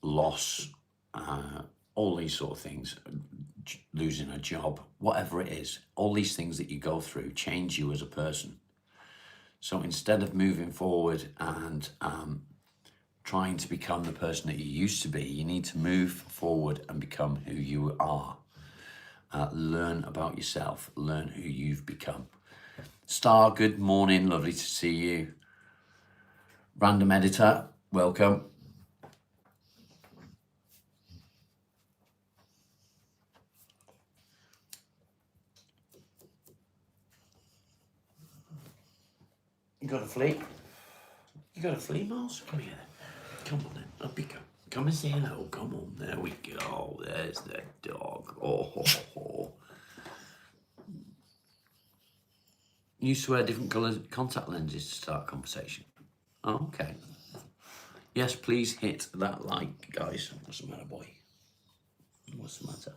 Speaker 1: loss, all these sort of things, losing a job, whatever it is, all these things that you go through change you as a person. So instead of moving forward and trying to become the person that you used to be, you need to move forward and become who you are. Learn about yourself, learn who you've become. Star, good morning, lovely to see you. Random Editor, welcome. You got a flea? You got a flea, Miles? Come here. Come on then, up you go. Come and say hello. Come on, there we go. There's the dog. Oh, ho, ho. You used to wear different coloured contact lenses to start a conversation. Oh, okay. Yes, please hit that like, guys. What's the matter, boy? What's the matter?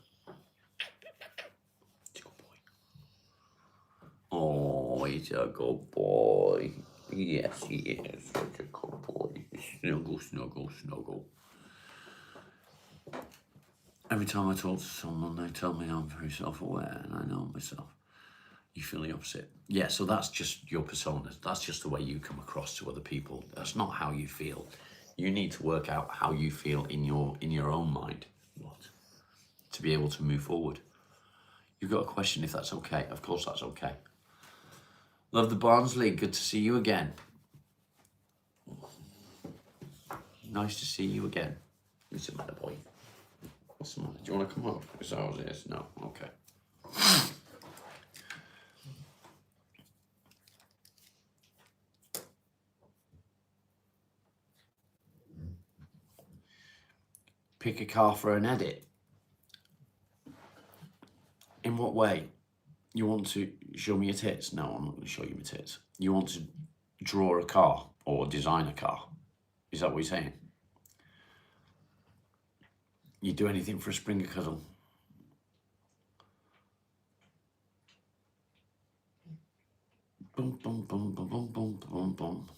Speaker 1: It's a good boy. Oh, he's a good boy. Yes, he is such a good boy. Snuggle, snuggle, snuggle. Every time I talk to someone, they tell me I'm very self-aware and I know myself. You feel the opposite. Yeah, so that's just your persona. That's just the way you come across to other people. That's not how you feel. You need to work out how you feel in your own mind. What? To be able to move forward. You've got a question, if that's okay. Of course that's okay. Love the Barnsley. Good to see you again. Nice to see you again. What's the matter, boy? What's the matter? Do you want to come up? Is that what it is? No? Okay. Pick a car for an edit. In what way? You want to show me your tits? No, I'm not going to show you my tits. You want to draw a car or design a car? Is that what you're saying? You do anything for a Springer cuddle? Boom, boom, boom, boom, boom, boom, boom, boom.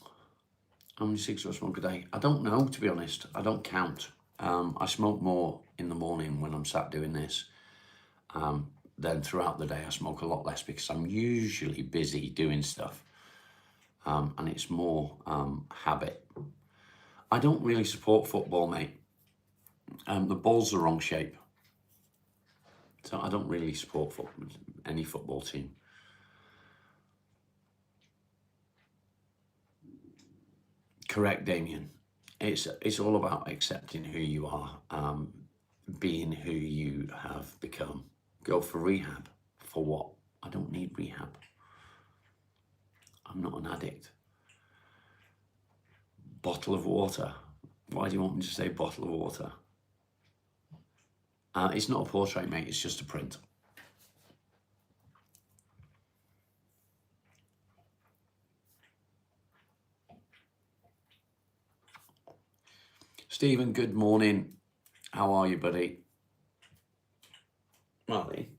Speaker 1: How many cigarettes do I smoke a day? I don't know, to be honest. I don't count. I smoke more in the morning when I'm sat doing this. Then throughout the day, I smoke a lot less because I'm usually busy doing stuff. And it's more habit.
Speaker 2: I don't really support football, mate. The ball's the wrong shape. So I don't really support any football team. Correct, Damien. It's all about accepting who you are, being who you have become. Go for rehab. For what? I don't need rehab. I'm not an addict. Bottle of water. Why do you want me to say bottle of water? It's not a portrait, mate. It's just a print. Stephen, good morning. How are you, buddy? Marley,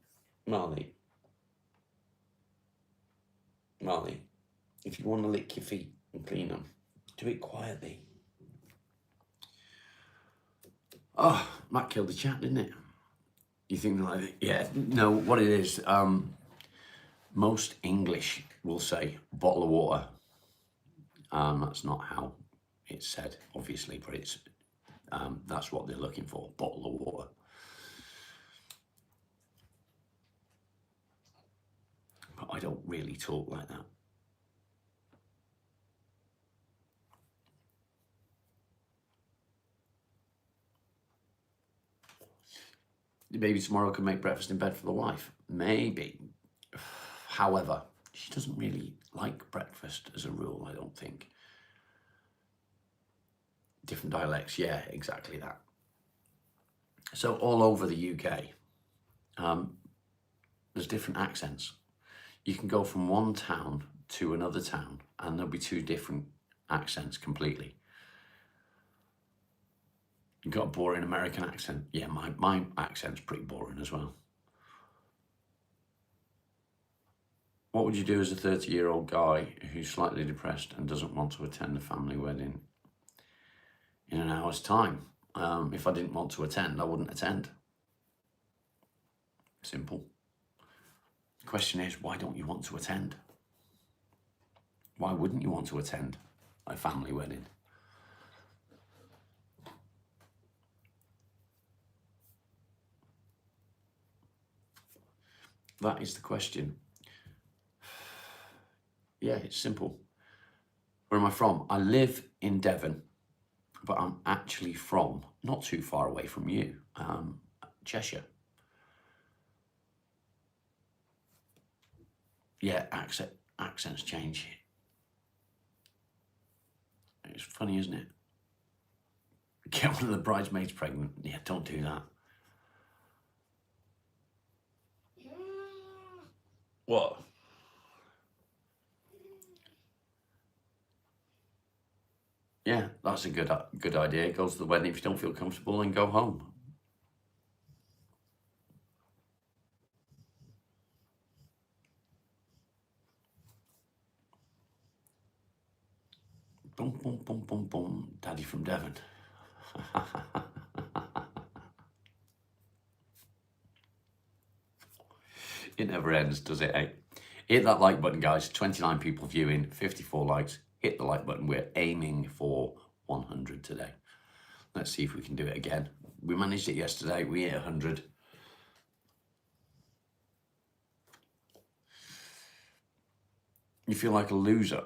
Speaker 2: if you want to lick your feet and clean them, do it quietly. Oh, Matt killed the chat, didn't it? You think like, yeah, no, what it is, most English will say bottle of water. That's not how it's said, obviously, but it's that's what they're looking for, bottle of water. But I don't really talk like that. Maybe tomorrow I can make breakfast in bed for the wife. Maybe. However, she doesn't really like breakfast as a rule, I don't think. Different dialects, yeah, exactly that. So all over the UK, there's different accents. You can go from one town to another town and there'll be two different accents completely. You've got a boring American accent. Yeah, my accent's pretty boring as well. What would you do as a 30-year-old guy who's slightly depressed and doesn't want to attend a family wedding in an hour's time? If I didn't want to attend, I wouldn't attend. Simple. The question is, why don't you want to attend? Why wouldn't you want to attend a family wedding? That is the question. Yeah, it's simple. Where am I from? I live in Devon, but I'm actually from not too far away from you, Cheshire. Yeah, accents change. It's funny, isn't it? Get one of the bridesmaids pregnant. Yeah, don't do that. What? Yeah, that's a good idea. Go to the wedding. If you don't feel comfortable, then go home. Boom, boom, boom, boom, boom. Daddy from Devon. It never ends, does it, eh? Hit that like button, guys. 29 people viewing, 54 likes. Hit the like button. We're aiming for 100 today. Let's see if we can do it again. We managed it yesterday. We hit 100. You feel like a loser.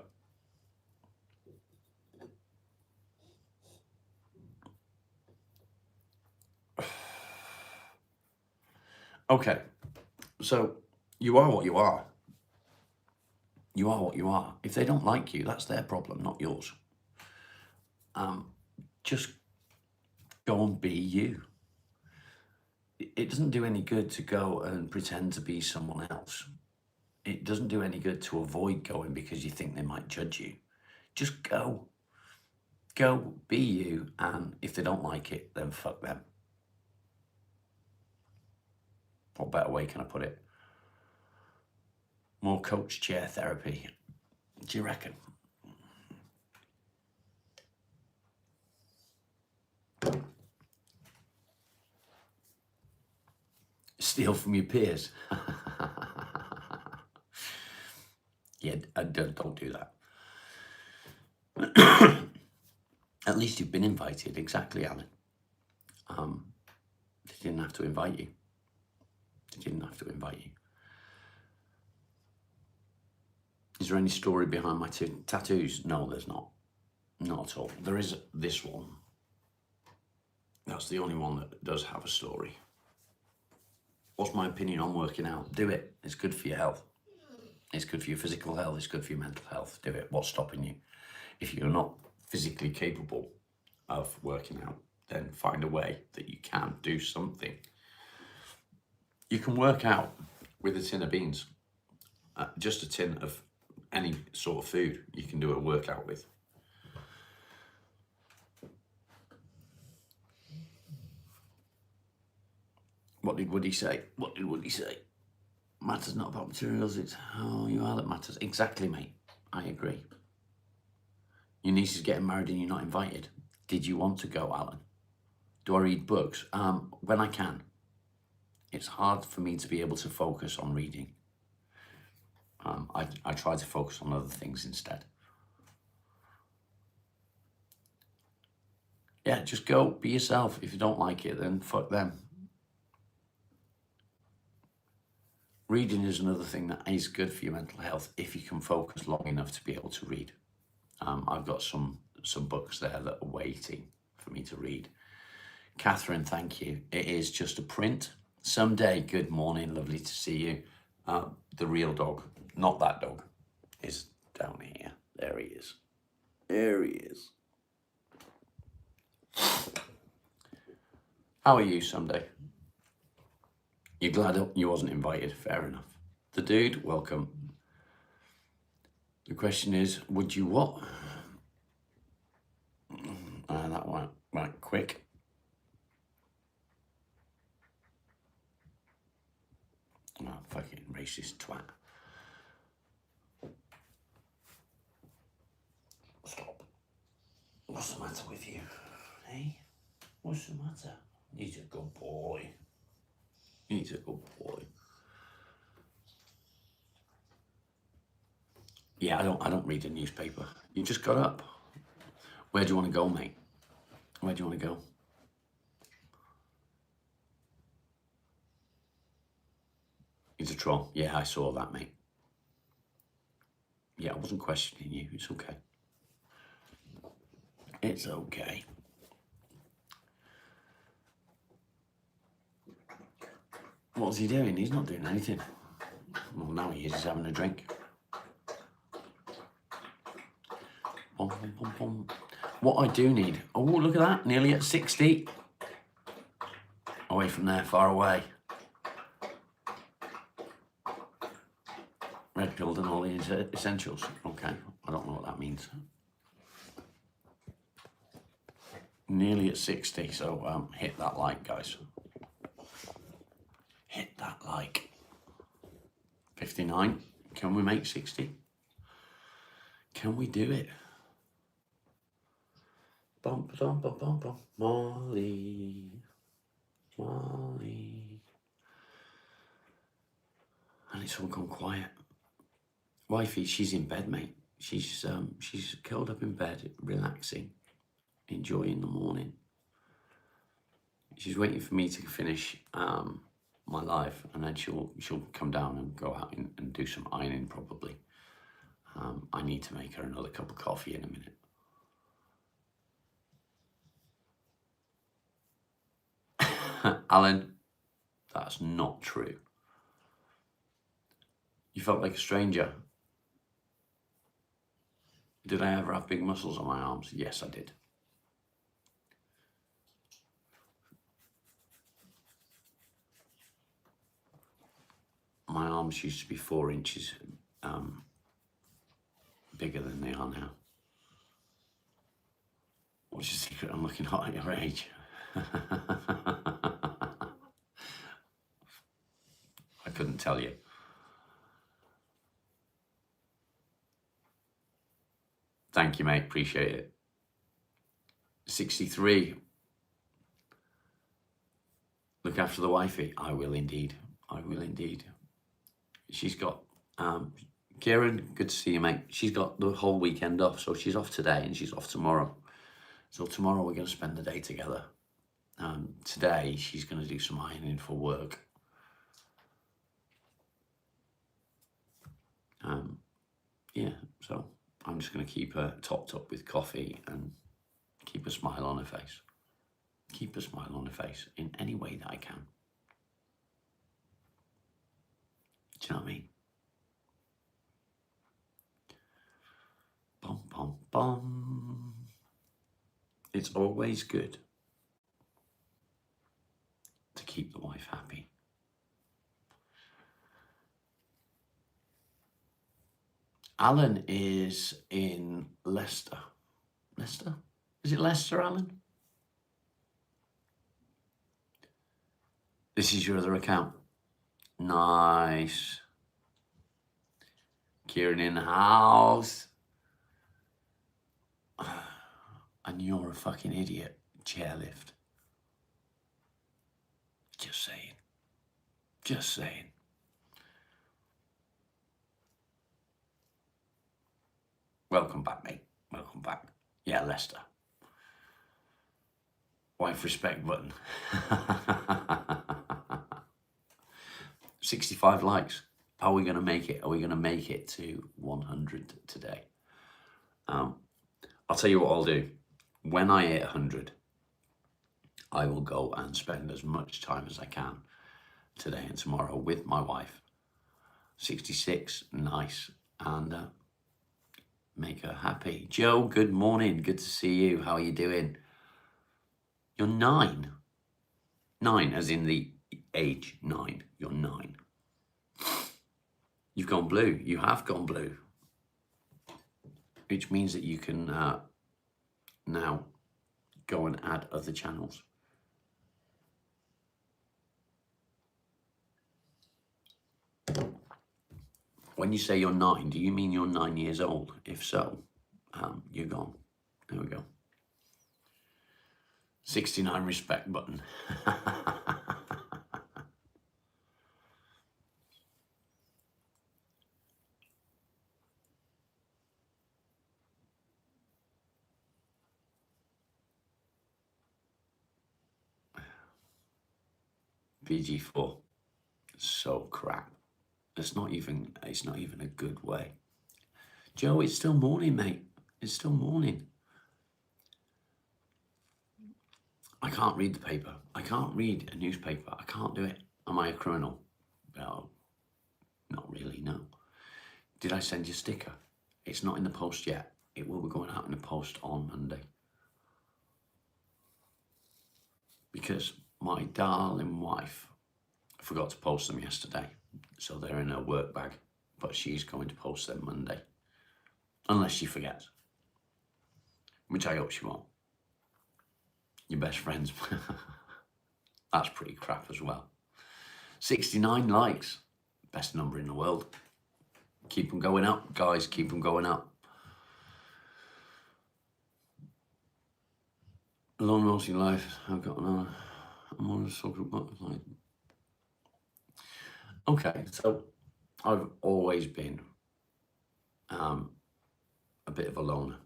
Speaker 2: Okay, so you are what you are. You are what you are. If they don't like you, that's their problem, not yours. Just go and be you. It doesn't do any good to go and pretend to be someone else. It doesn't do any good to avoid going because you think they might judge you. Just go. Go, be you, and if they don't like it, then fuck them. What better way can I put it? More coach chair therapy. Do you reckon? Steal from your peers. Yeah, don't do that. At least you've been invited. Exactly, Alan. They didn't have to invite you. They didn't have to invite you. Is there any story behind my tattoos? No, there's not. Not at all. There is this one. That's the only one that does have a story. What's my opinion on working out? Do it. It's good for your health. It's good for your physical health. It's good for your mental health. Do it. What's stopping you? If you're not physically capable of working out, then find a way that you can do something. You can work out with a tin of beans. Just a tin of any sort of food you can do a workout with. What did Woody say? What did Woody say? Matters not about materials, it's how you are that matters. Exactly, mate. I agree. Your niece is getting married and you're not invited. Did you want to go, Alan? Do I read books? When I can. It's hard for me to be able to focus on reading. I try to focus on other things instead. Yeah, just go, be yourself. If you don't like it, then fuck them. Reading is another thing that is good for your mental health if you can focus long enough to be able to read. I've got some books there that are waiting for me to read. Catherine, thank you. It is just a print. Someday, good morning, lovely to see you. The real dog, not that dog, is down here. There he is. There he is. How are you, Someday? You're glad you wasn't invited, fair enough. The dude, welcome. The question is, would you what? That went quick. Oh, fucking racist twat. Stop. What's the matter with you? Hey? What's the matter? He's a good boy. He's a good boy. Yeah, I don't read the newspaper. You just got up. Where do you want to go, mate? Where do you want to go? He's a troll. Yeah, I saw that, mate. Yeah, I wasn't questioning you. It's okay. It's okay. What's he doing? He's not doing anything. Well, now he is. He's having a drink. Bum, bum, bum, bum. What I do need... Oh, look at that. Nearly at 60. Away from there, far away. Red pilled and all the essentials. Okay, I don't know what that means. Nearly at 60, so hit that like, guys. Hit that like. 59. Can we make 60? Can we do it? Bum, bum, bum, bum, bum. Molly. Molly. And it's all gone quiet. Wifey, she's in bed, mate. She's curled up in bed, relaxing, enjoying the morning. She's waiting for me to finish my life, and then she'll come down and go out and do some ironing probably. I need to make her another cup of coffee in a minute. Alan, that's not true. You felt like a stranger. Did I ever have big muscles on my arms? Yes, I did. My arms used to be 4 inches bigger than they are now. What's your secret? I'm looking hot at your age. I couldn't tell you. Thank you, mate. Appreciate it. 63. Look after the wifey. I will indeed. I will indeed. She's got... Kieran, good to see you, mate. She's got the whole weekend off, so she's off today and she's off tomorrow. So tomorrow we're going to spend the day together. Today she's going to do some ironing for work. Yeah, so I'm just going to keep her topped up with coffee and keep a smile on her face. Keep a smile on her face in any way that I can. Do you know what I mean? Bum, bum, bum. It's always good to keep the wife happy. Alan is in Leicester. Leicester? Is it Leicester, Alan? This is your other account. Nice. Kieran in the house. And you're a fucking idiot. Chairlift. Just saying. Just saying. Welcome back, mate. Welcome back. Yeah, Leicester. Wife respect button. 65 likes. Are we going to make it? Are we going to make it to 100 today? I'll tell you what I'll do. When I hit 100, I will go and spend as much time as I can today and tomorrow with my wife. 66, nice. And make her happy. Joe, good morning. Good to see you. How are you doing? You're 9. 9 as in the age 9. You're 9. You've gone blue. You have gone blue. Which means that you can now go and add other channels. When you say you're 9, do you mean you're 9 years old? If so, you're gone. There we go. 69 respect button. BG4. So crap. It's not even a good way. Joe, it's still morning, mate. It's still morning. I can't read the paper. I can't read a newspaper. I can't do it. Am I a criminal? Well, not really, no. Did I send you a sticker? It's not in the post yet. It will be going out in the post on Monday. Because my darling wife forgot to post them yesterday. So they're in her work bag. But she's going to post them Monday. Unless she forgets. Which I hope she won't. Your best friends. That's pretty crap as well. 69 likes. Best number in the world. Keep them going up, guys. Keep them going up. Long most of your life. I've got I'm on a social butterfly. Okay, so I've always been a bit of a loner.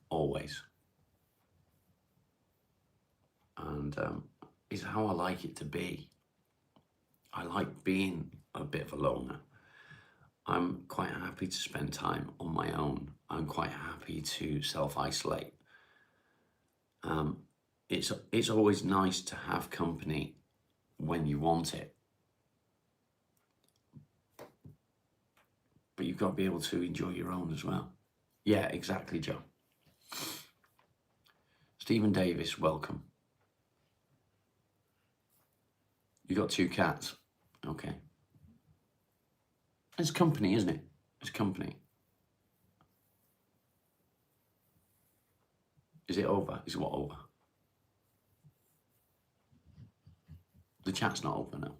Speaker 2: Always. And it's how I like it to be. I like being a bit of a loner. I'm quite happy to spend time on my own. I'm quite happy to self-isolate. It's always nice to have company when you want it. But you've got to be able to enjoy your own as well. Yeah, exactly, Joe. Stephen Davis, welcome. You got 2 cats. Okay. It's company, isn't it? It's company. Is it over? Is what over? The chat's not over now.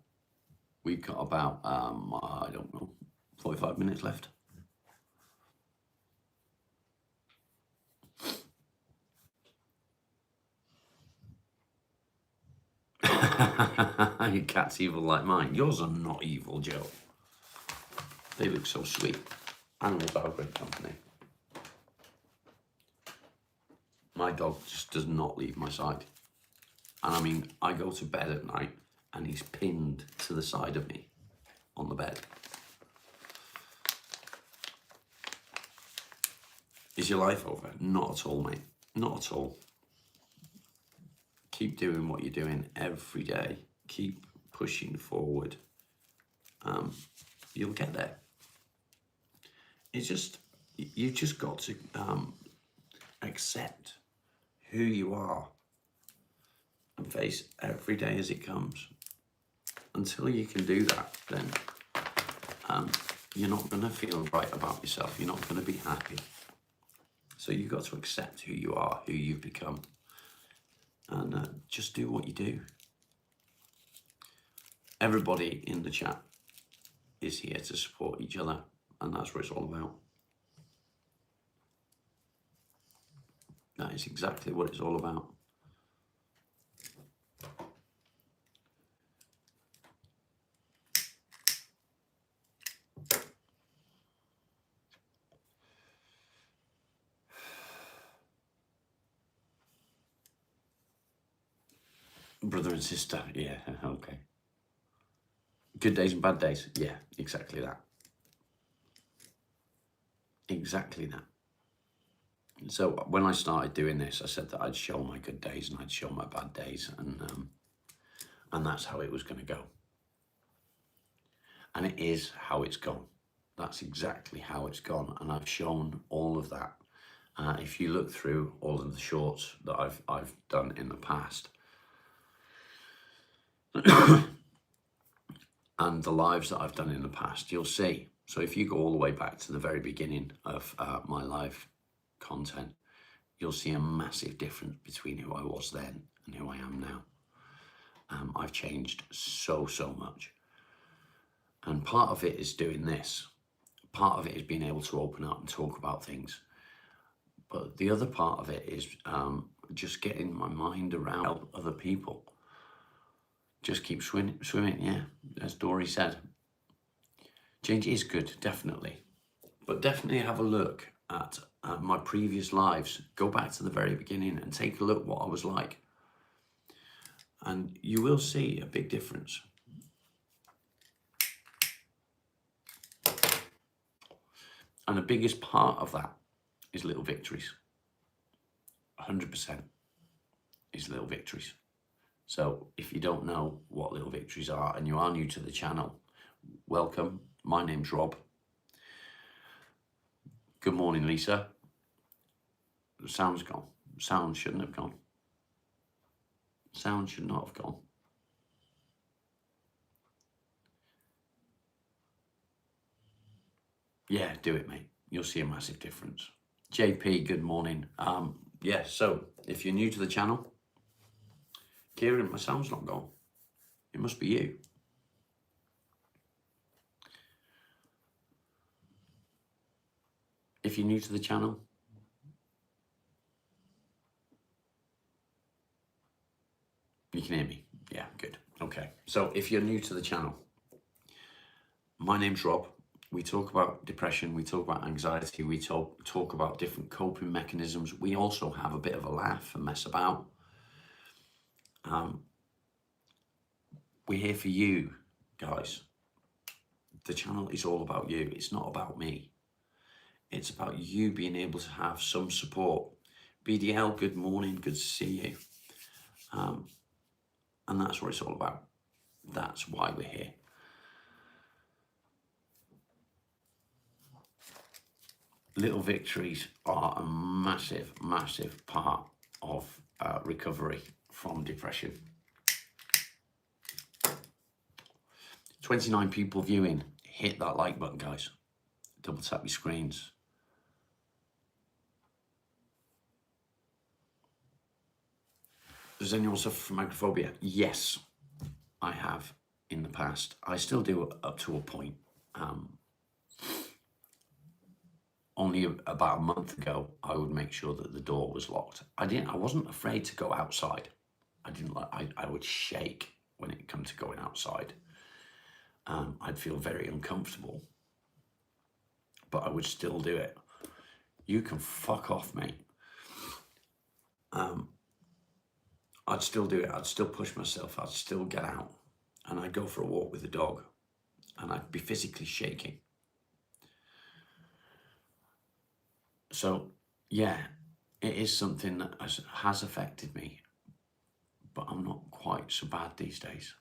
Speaker 2: We've got about, I don't know, 45 minutes left. Your cat's evil like mine. Yours are not evil, Joe. They look so sweet. Animals are great company. My dog just does not leave my side. And I mean, I go to bed at night and he's pinned to the side of me on the bed. Is your life over? Not at all, mate. Not at all. Keep doing what you're doing every day. Keep pushing forward. You'll get there. It's just, you just got to accept who you are and face every day as it comes. Until you can do that, then you're not going to feel right about yourself. You're not going to be happy. So you've got to accept who you are, who you've become, and just do what you do. Everybody in the chat is here to support each other, and that's what it's all about. That is exactly what it's all about. Brother and sister, yeah, okay. Good days and bad days, yeah, exactly that. Exactly that. So when I started doing this, I said that I'd show my good days and I'd show my bad days, and that's how it was going to go. And it is how it's gone. That's exactly how it's gone, and I've shown all of that. If you look through all of the shorts that I've done in the past, and the lives that I've done in the past, you'll see. So if you go all the way back to the very beginning of my live content, you'll see a massive difference between who I was then and who I am now. I've changed so much. And part of it is doing this. Part of it is being able to open up and talk about things. But the other part of it is just getting my mind around other people. Just keep swimming, yeah, as Dory said. Change is good, definitely. But definitely have a look at my previous lives. Go back to the very beginning and take a look what I was like. And you will see a big difference. And the biggest part of that is little victories. 100% is little victories. So if you don't know what little victories are and you are new to the channel, welcome. My name's Rob. Good morning, Lisa. The sound's gone. Sound shouldn't have gone. Sound should not have gone. Yeah, do it, mate. You'll see a massive difference. JP, good morning. Yeah, so if you're new to the channel, Kieran, my sound's not gone. It must be you. If you're new to the channel, you can hear me. Yeah, good. Okay. So if you're new to the channel, my name's Rob. We talk about depression. We talk about anxiety. We talk about different coping mechanisms. We also have a bit of a laugh and mess about. We're here for you, guys. The channel is all about you. It's not about me. It's about you being able to have some support. BDL, good morning. Good to see you. And that's what it's all about. That's why we're here. Little victories are a massive, massive part of recovery from depression. 29 people viewing. Hit that like button, guys. Double tap your screens. Does anyone suffer from agoraphobia? Yes, I have in the past. I still do up to a point. Only about a month ago, I would make sure that the door was locked. I wasn't afraid to go outside. I would shake when it came to going outside. I'd feel very uncomfortable, but I would still do it. You can fuck off, mate. I'd still do it. I'd still push myself. I'd still get out and I'd go for a walk with the dog and I'd be physically shaking. So, yeah, it is something that has affected me, but I'm not quite so bad these days.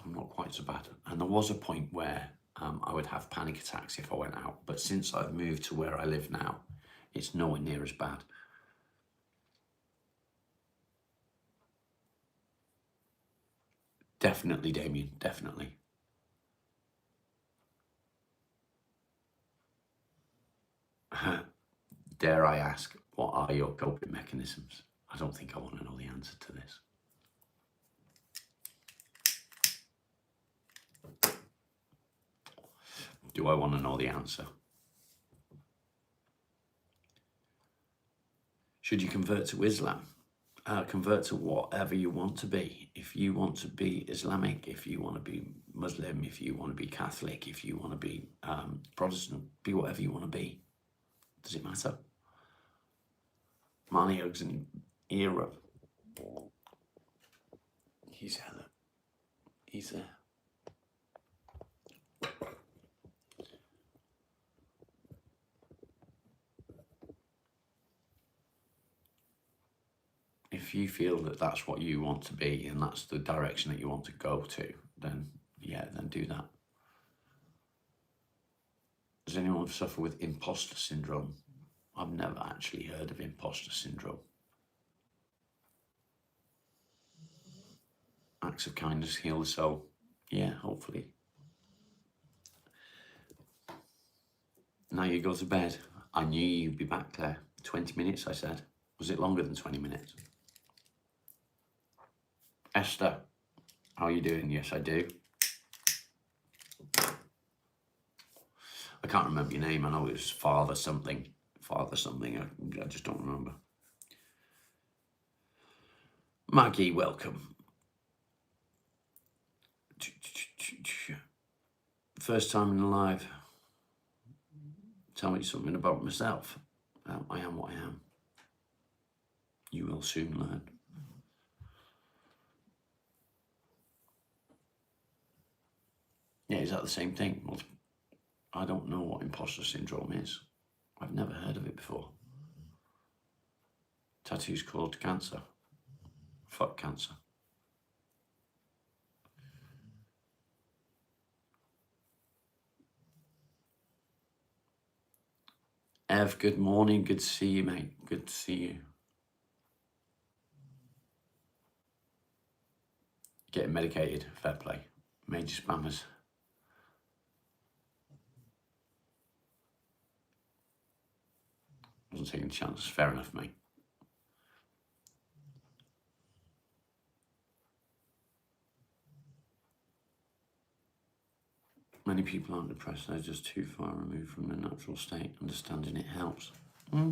Speaker 2: I'm not quite so bad. And there was a point where I would have panic attacks if I went out. But since I've moved to where I live now, it's nowhere near as bad. Definitely, Damien, definitely. Dare I ask, what are your coping mechanisms? I don't think I want to know the answer to this. Do I want to know the answer? Should you convert to Islam? Convert to whatever you want to be. If you want to be Islamic, if you want to be Muslim, if you want to be Catholic, if you want to be Protestant, be whatever you want to be. Does it matter? Marnie Hugs in Europe. He's there. He's there. If you feel that that's what you want to be and that's the direction that you want to go to, then yeah, then do that. Does anyone suffer with imposter syndrome? I've never actually heard of imposter syndrome. Acts of kindness heal the soul. Yeah, hopefully. Now you go to bed. I knew you'd be back there. 20 minutes, I said. Was it longer than 20 minutes? Esther, how are you doing? Yes, I do. I can't remember your name. I know it was Father something. Father something. I just don't remember. Maggie, welcome. First time in live. Tell me something about myself. I am what I am. You will soon learn. Yeah, is that the same thing? Well, I don't know what imposter syndrome is. I've never heard of it before. Tattoos called cancer. Fuck cancer. Ev, good morning. Good to see you, mate. Good to see you. Getting medicated. Fair play. Major spammers. Wasn't taking chances. Fair enough, mate. Many people aren't depressed. They're just too far removed from their natural state. Understanding it helps.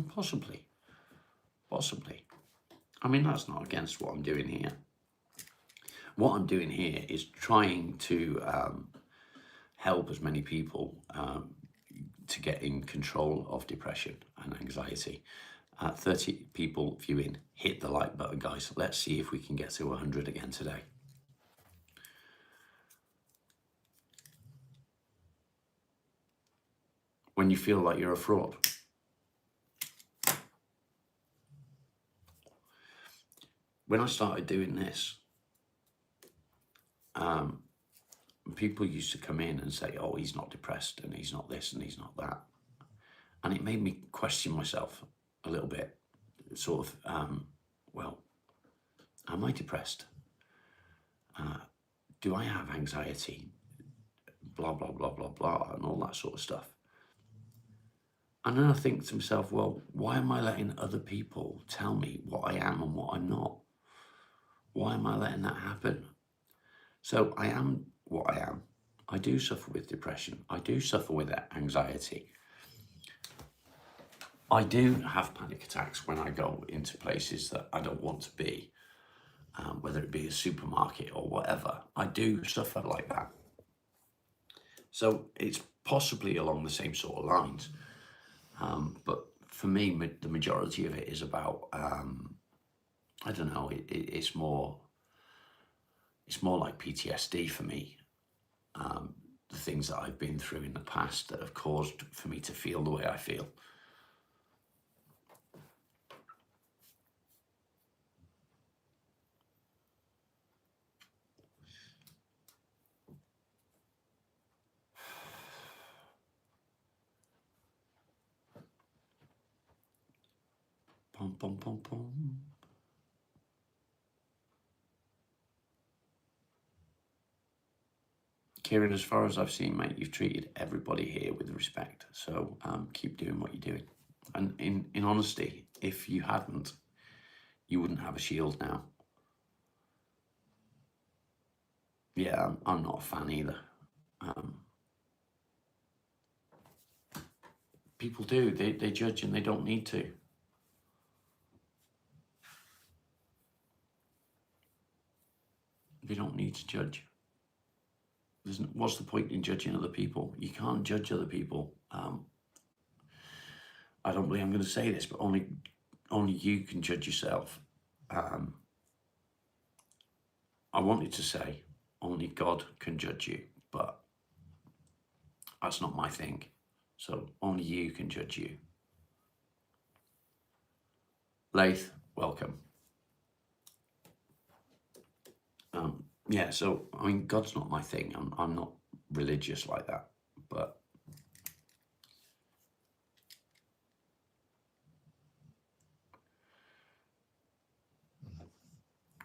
Speaker 2: Possibly. Possibly. I mean, that's not against what I'm doing here. What I'm doing here is trying to help as many people to get in control of depression and anxiety. 30 people viewing. Hit the like button, guys. Let's see if we can get to 100 again today. When you feel like you're a fraud. When I started doing this, people used to come in and say, oh, he's not depressed and he's not this and he's not that. And it made me question myself a little bit, sort of, well, am I depressed? Do I have anxiety? Blah, blah, blah, blah, blah, and all that sort of stuff. And then I think to myself, well, why am I letting other people tell me what I am and what I'm not? Why am I letting that happen? So I am what I am. I do suffer with depression. I do suffer with anxiety. I do have panic attacks when I go into places that I don't want to be, whether it be a supermarket or whatever. I do suffer like that. So it's possibly along the same sort of lines. But for me, the majority of it is about I don't know, it's more like PTSD for me. The things that I've been through in the past that have caused for me to feel the way I feel. Pom, pom, pom, pom. Kieran, as far as I've seen, mate, you've treated everybody here with respect. So keep doing what you're doing. And in honesty, if you hadn't, you wouldn't have a shield now. Yeah, I'm not a fan either. People do. They judge and they don't need to. They don't need to judge. What's the point in judging other people? You can't judge other people. I don't believe I'm going to say this, but only you can judge yourself. I wanted to say only God can judge you, but that's not my thing. So only you can judge you. Laith, welcome. Yeah, so I mean, God's not my thing. I'm not religious like that, but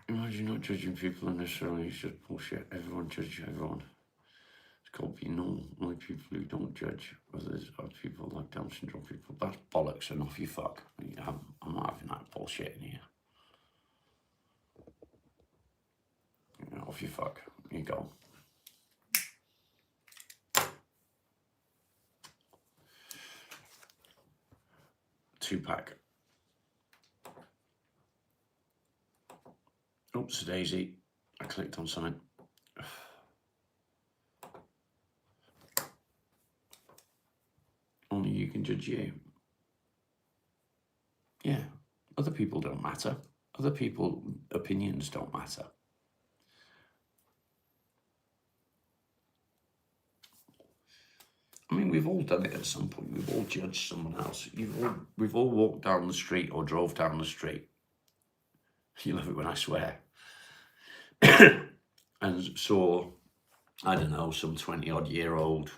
Speaker 2: imagine not judging people unnecessarily. It's just bullshit. Everyone judges everyone. It's got to be normal. Only people who don't judge others are people like Down syndrome people. That's bollocks and off you fuck. I'm not having that bullshit in here. Off you fuck. You go. Two-pack. Oops, Daisy. I clicked on something. Only you can judge you. Yeah. Other people don't matter. Other people's opinions don't matter. I mean, we've all done it at some point. We've all judged someone else. We've all walked down the street or drove down the street. You love it when I swear. And saw, I don't know, some 20-odd-year-old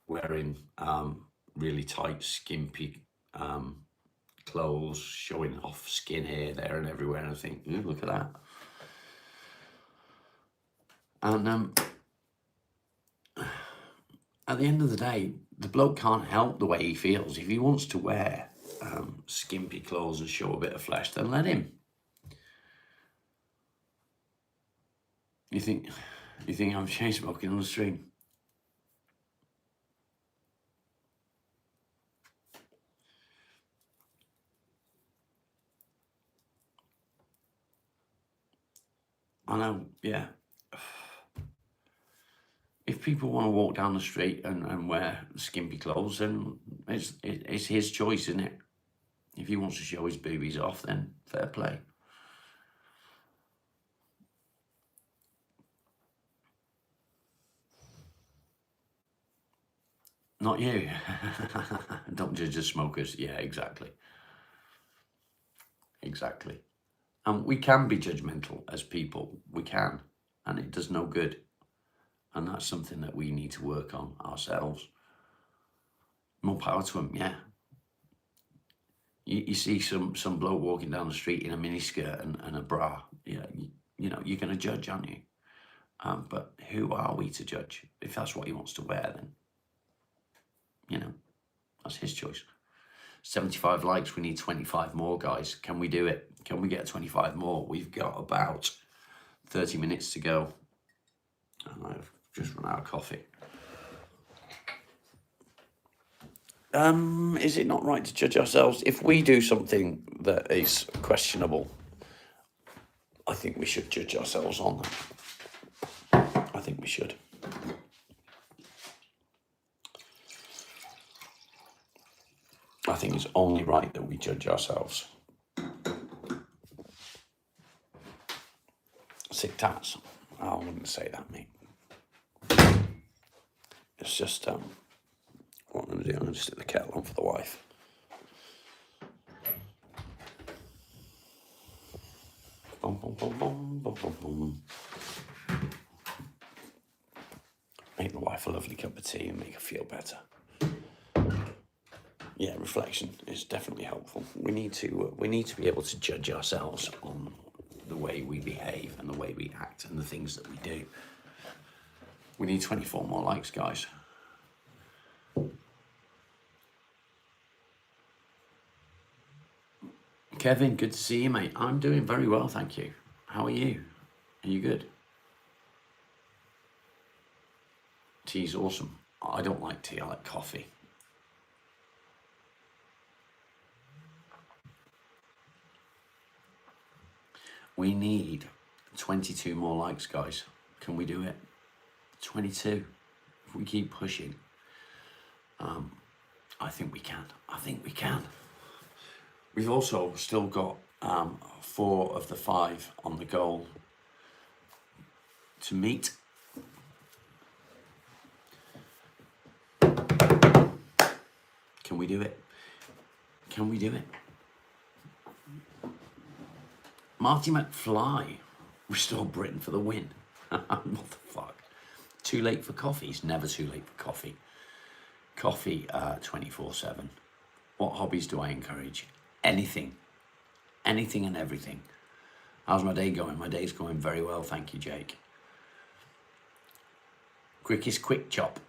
Speaker 2: wearing really tight, skimpy clothes, showing off skin here, there, and everywhere. And I think, look at that. And at the end of the day, the bloke can't help the way he feels. If he wants to wear skimpy clothes and show a bit of flesh, then let him. You think I'm chain smoking on the stream? I know, yeah. If people want to walk down the street and wear skimpy clothes, then it's his choice, isn't it? If he wants to show his boobies off, then fair play. Not you. Don't judge the smokers. Yeah, exactly. Exactly. And we can be judgmental as people. We can. And it does no good. And that's something that we need to work on ourselves. More power to them, yeah. You see some bloke walking down the street in a miniskirt and a bra. Yeah, you know, you're going to judge, aren't you? But who are we to judge? If that's what he wants to wear, then, you know, that's his choice. 75 likes, we need 25 more, guys. Can we do it? Can we get 25 more? We've got about 30 minutes to go. And I've just run out of coffee. Is it not right to judge ourselves? If we do something that is questionable, I think we should judge ourselves on that. I think we should. I think it's only right that we judge ourselves.
Speaker 1: sick tats. I wouldn't say that, mate. It's just, what I'm going to do, I'm going to stick the kettle on for the wife. Boom, boom, boom, boom, boom, boom, boom. Make the wife a lovely cup of tea and make her feel better. Yeah, reflection is definitely helpful. We need to be able to judge ourselves on the way we behave and the way we act and the things that we do. We need 24 more likes, guys. Kevin, good to see you, mate. I'm doing very well, thank you. How are you? Are you good? Tea's awesome. I don't like tea, I like coffee. We need 22 more likes, guys. Can we do it? 22. If we keep pushing, I think we can. I think we can. We've also still got 4 of the 5 on the goal to meet. Can we do it? Can we do it? Marty McFly, restore Britain for the win. What the fuck? Too late for coffee? It's never too late for coffee. Coffee 24/7. What hobbies do I encourage? Anything. Anything and everything. How's my day going? My day's going very well, thank you, Jake. Quickest quick chop.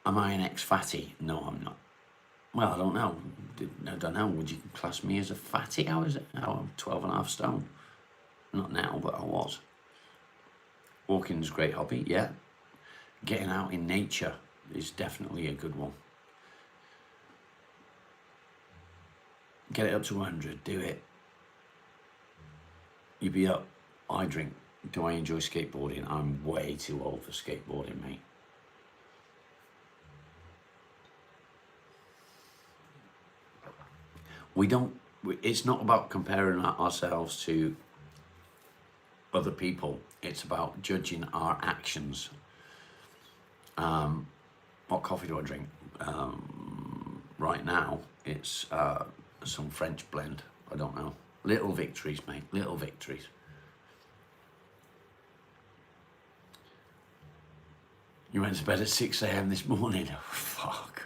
Speaker 1: Am I an ex-fatty? No, I'm not. Well, I don't know. I don't know. Would you class me as a fatty? I'm 12.5 stone. Not now, but I was. Walking's a great hobby, yeah. Getting out in nature is definitely a good one. Get it up to 100, do it. You be up. I drink. Do I enjoy skateboarding? I'm way too old for skateboarding, mate. It's not about comparing ourselves to other people. It's about judging our actions. What coffee do I drink? Right now, it's some French blend. I don't know. Little victories, mate. Little victories. You went to bed at 6 a.m. this morning. Oh, fuck.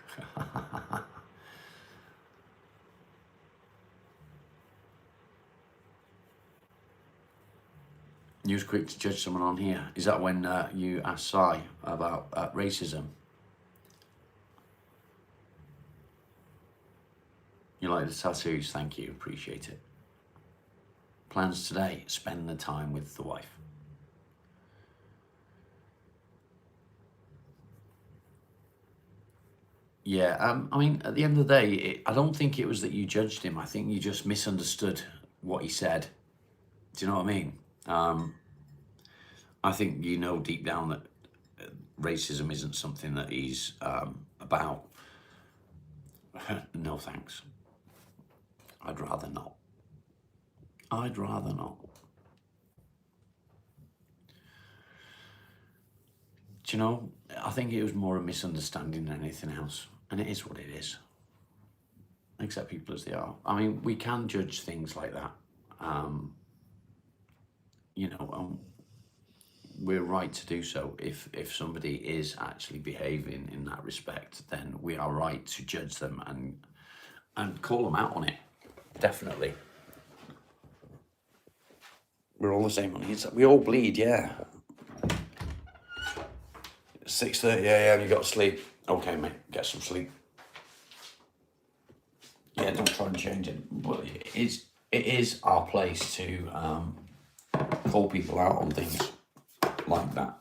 Speaker 1: You was quick to judge someone on here. Is that when you asked Sai about racism? You like the tattoos? Thank you. Appreciate it. Plans today? Spend the time with the wife. Yeah, I mean, at the end of the day, I don't think it was that you judged him. I think you just misunderstood what he said. Do you know what I mean? I think you know deep down that racism isn't something that he's about. No thanks. I'd rather not. I'd rather not. Do you know, I think it was more a misunderstanding than anything else. And it is what it is. Accept people as they are. I mean, we can judge things like that. You know, we're right to do so. If somebody is actually behaving in that respect, then we are right to judge them and call them out on it. Definitely. We're all the same on it. We all bleed, yeah. 6:30 a.m. you got to sleep. Okay, mate, get some sleep. Yeah, don't try and change it. But it is our place to call people out on things like that,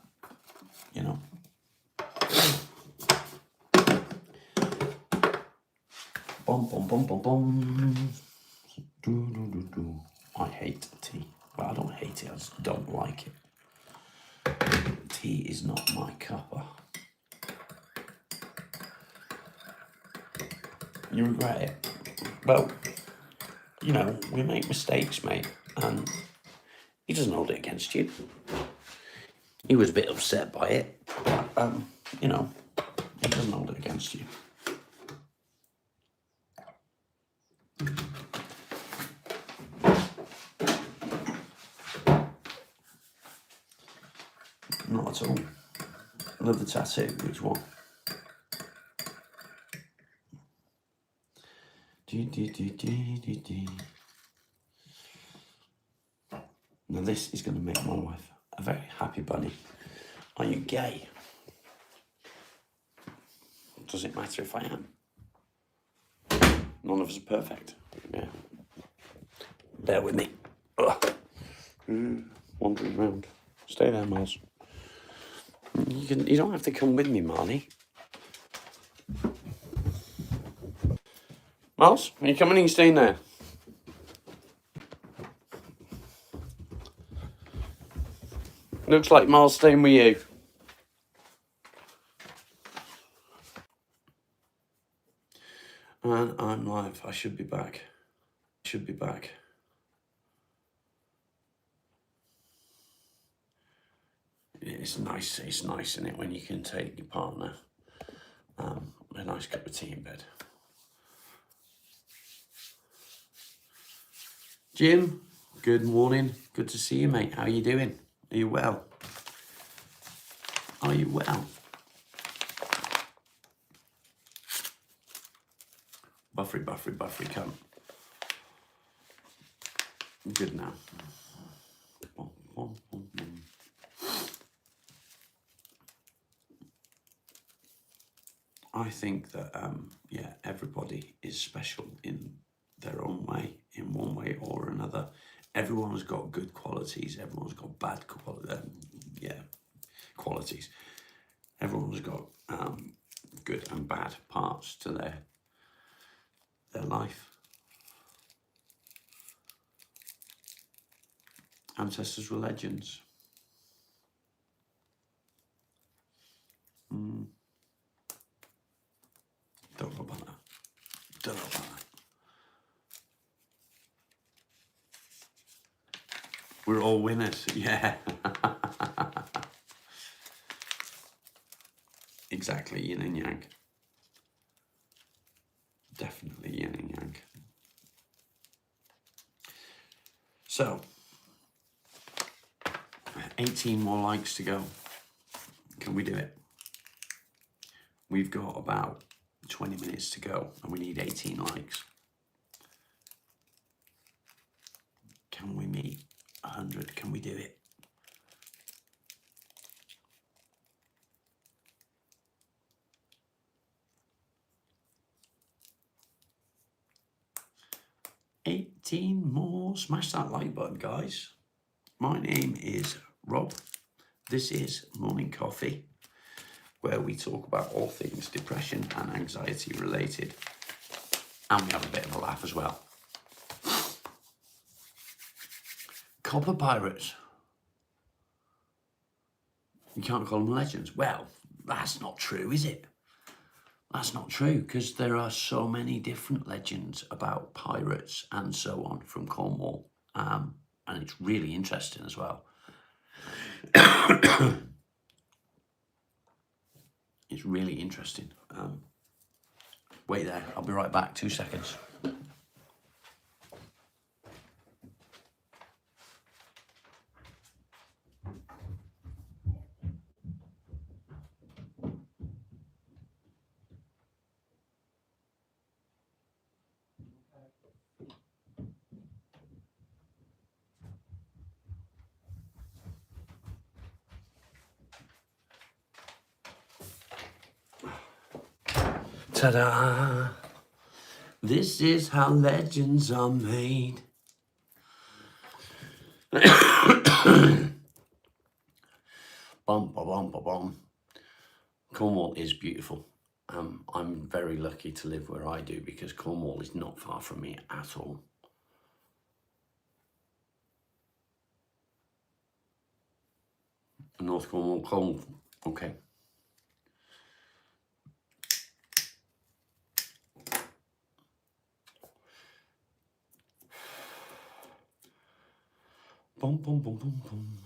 Speaker 1: you know. Bum bum bum bum bum. Do do do do. I hate tea. Well, I don't hate it. I just don't like it. Tea is not my cuppa. You regret it? Well, you know, we make mistakes, mate, and
Speaker 2: He doesn't hold it against you. He was a bit upset by it, but, you know, he doesn't hold it against you. Not at all. Love the tattoo. Which one? Now this is going to make my wife a very happy bunny. Are you gay? Does it matter if I am? None of us are perfect. Yeah. Bear with me. Wandering around. Stay there, Miles. You don't have to come with me, Marnie. Miles, are you coming or are you staying there? Looks like Miles staying with you. And I'm live. I should be back. It's nice, isn't it, when you can take your partner a nice cup of tea in bed. Jim, good morning. Good to see you, mate. How are you doing? Are you well? Are you well? Buffery, come. Good now. I think that, everybody is special in their own way, in one way or another. Everyone has got good qualities. Everyone's got bad qualities. Everyone's got good and bad parts to their life. Ancestors were legends. Don't know about that. We're all winners, yeah. Exactly, yin and yang. Definitely yin and yang. So, 18 more likes to go. Can we do it? We've got about 20 minutes to go and we need 18 likes. Can we meet 100? Can we do it? More. Smash that like button, guys. My name is Rob. This is Morning Coffee, where we talk about all things depression and anxiety related. And we have a bit of a laugh as well. Copper pirates. You can't call them legends. Well, that's not true, is it? That's not true, because there are so many different legends about pirates and so on from Cornwall. And it's really interesting as well. It's really interesting. Wait there, I'll be right back, 2 seconds. Ta-da! This is how legends are made. Bum, ba, bum, ba, bum. Cornwall is beautiful. I'm very lucky to live where I do because Cornwall is not far from me at all. North Cornwall, okay. Boom, boom, boom, boom, boom.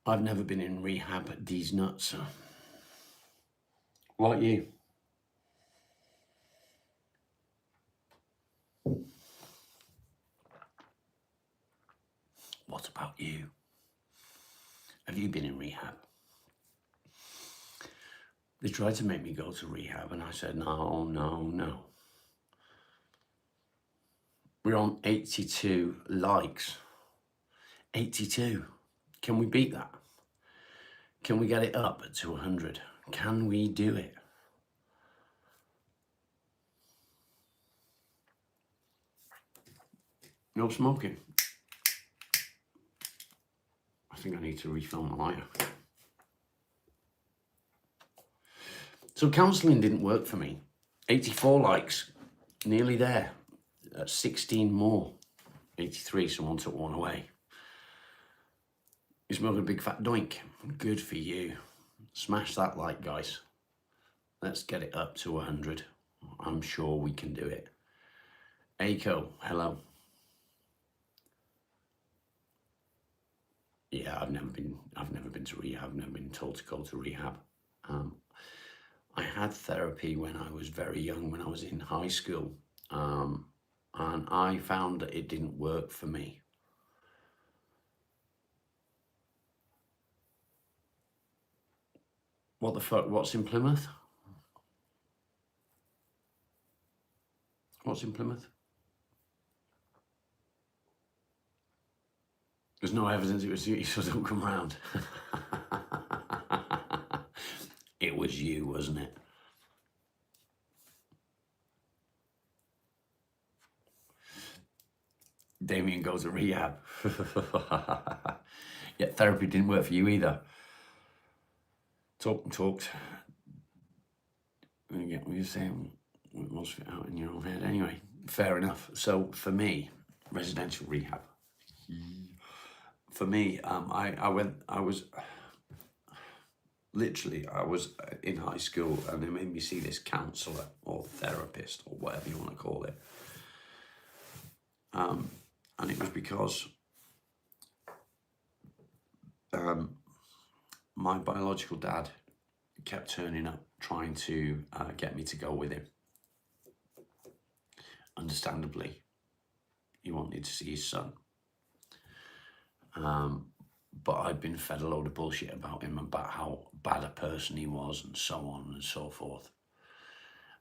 Speaker 2: I've never been in rehab at these nuts. Like you. What about you? Have you been in rehab? They tried to make me go to rehab and I said, no, no, no. We're on 82 likes. 82. Can we beat that? Can we get it up to 100? Can we do it? No smoking. I think I need to refill my lighter. So counselling didn't work for me. 84 likes, nearly there. 16 more. 83, someone took one away. You're smoking a big fat doink. Good for you. Smash that like, guys. Let's get it up to 100. I'm sure we can do it. Aiko, hello. Yeah, I've never been to rehab. I've never been told to go to rehab. I had therapy when I was very young, when I was in high school, and I found that it didn't work for me. What the fuck? What's in Plymouth? What's in Plymouth? There's no evidence it was you, so don't come round. It was you, wasn't it? Damien goes to rehab. Yeah, therapy didn't work for you either. Talked. You get what you're saying, most of it out in your own head. Anyway, fair enough. So for me, residential rehab. For me, I was in high school and they made me see this counsellor or therapist or whatever you want to call it. And it was because my biological dad kept turning up trying to get me to go with him. Understandably, he wanted to see his son. But I'd been fed a load of bullshit about him, about how bad a person he was and so on and so forth.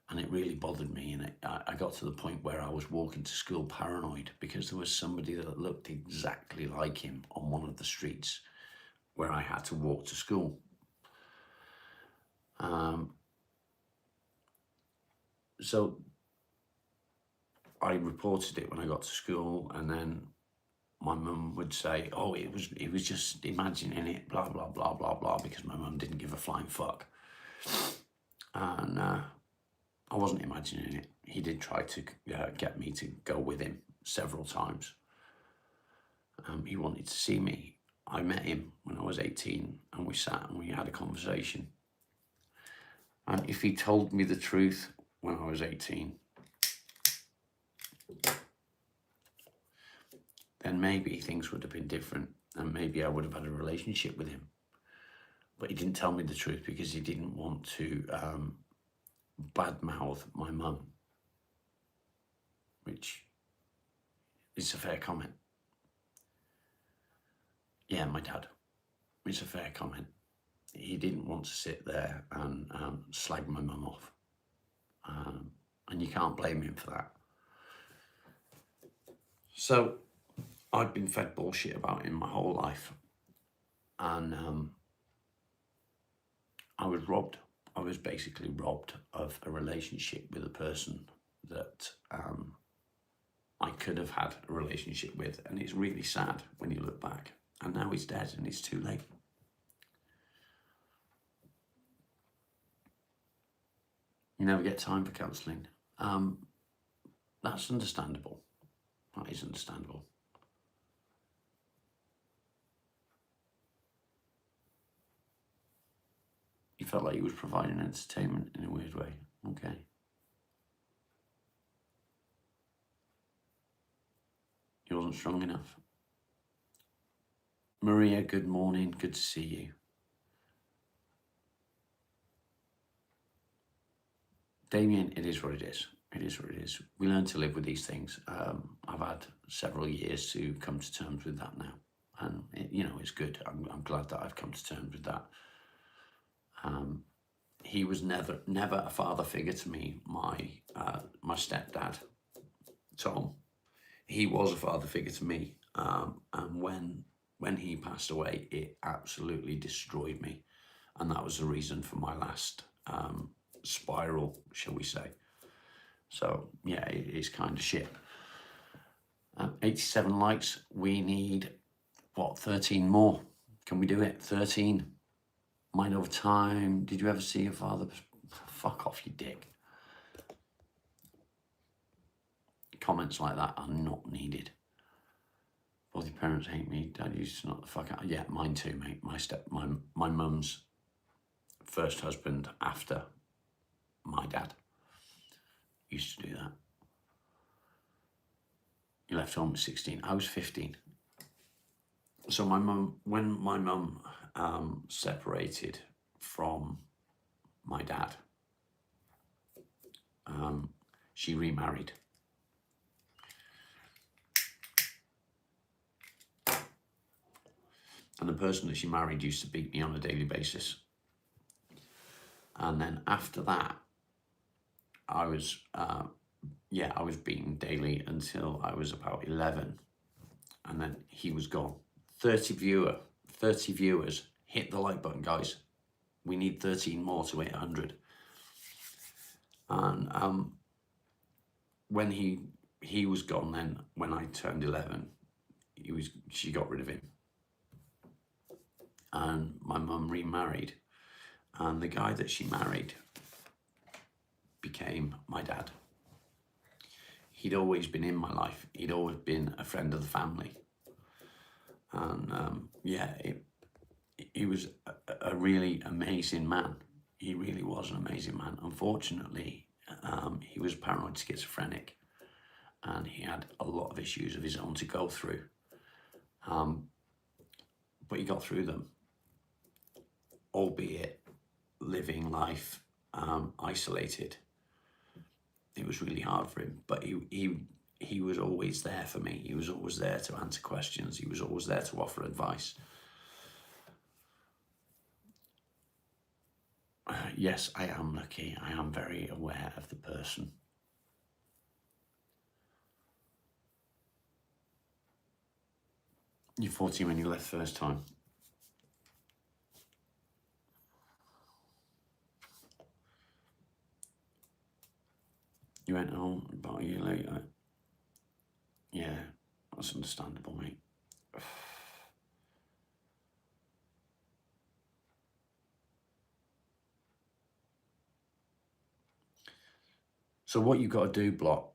Speaker 2: And it really bothered me, and I got to the point where I was walking to school paranoid because there was somebody that looked exactly like him on one of the streets where I had to walk to school. So I reported it when I got to school, and then my mum would say, oh, it was just imagining it, blah, blah, blah, blah, blah, because my mum didn't give a flying fuck. And I wasn't imagining it. He did try to get me to go with him several times. He wanted to see me. I met him when I was 18 and we sat and we had a conversation. And if he told me the truth when I was 18, then maybe things would have been different and maybe I would have had a relationship with him. But he didn't tell me the truth because he didn't want to badmouth my mum, which is a fair comment. Yeah, my dad. It's a fair comment. He didn't want to sit there and slag my mum off. And you can't blame him for that. So I'd been fed bullshit about him my whole life. And I was robbed. I was basically robbed of a relationship with a person that I could have had a relationship with. And it's really sad when you look back. And now he's dead and it's too late. You never get time for counselling. That's understandable. That is understandable. You felt like he was providing entertainment in a weird way. Okay. not strong enough. Maria, good morning. Good to see you. Damien, it is what it is. It is what it is. We learn to live with these things. I've had several years to come to terms with that now. And, it's good. I'm glad that I've come to terms with that. He was never a father figure to me. My stepdad, Tom, he was a father figure to me. And when he passed away, it absolutely destroyed me. And that was the reason for my last spiral, shall we say. So, yeah, it's kind of shit. 87 likes. We need, 13 more? Can we do it? 13. Mind over time. Did you ever see your father? Fuck off, you dick. Comments like that are not needed. Both your parents hate me. Dad used to knock the fuck out. Yeah, mine too, mate. My mum's first husband after my dad used to do that. He left home at 16. I was 15. So when my mum separated from my dad, she remarried. And the person that she married used to beat me on a daily basis. And then after that, I was beaten daily until I was about 11. And then he was gone. 30 viewers. Hit the like button, guys. We need 13 more to 800. And when he was gone, then when I turned 11, she got rid of him. And my mum remarried. And the guy that she married became my dad. He'd always been in my life. He'd always been a friend of the family. And he was a really amazing man. He really was an amazing man. Unfortunately, he was paranoid schizophrenic, and he had a lot of issues of his own to go through. But he got through them, albeit living life isolated. It was really hard for him, but he was always there for me. He was always there to answer questions. He was always there to offer advice. Yes, I am lucky. I am very aware of the person. You're 14 when you left first time. You went home about a year later. Yeah, that's understandable, mate. So what you've got to do, Block,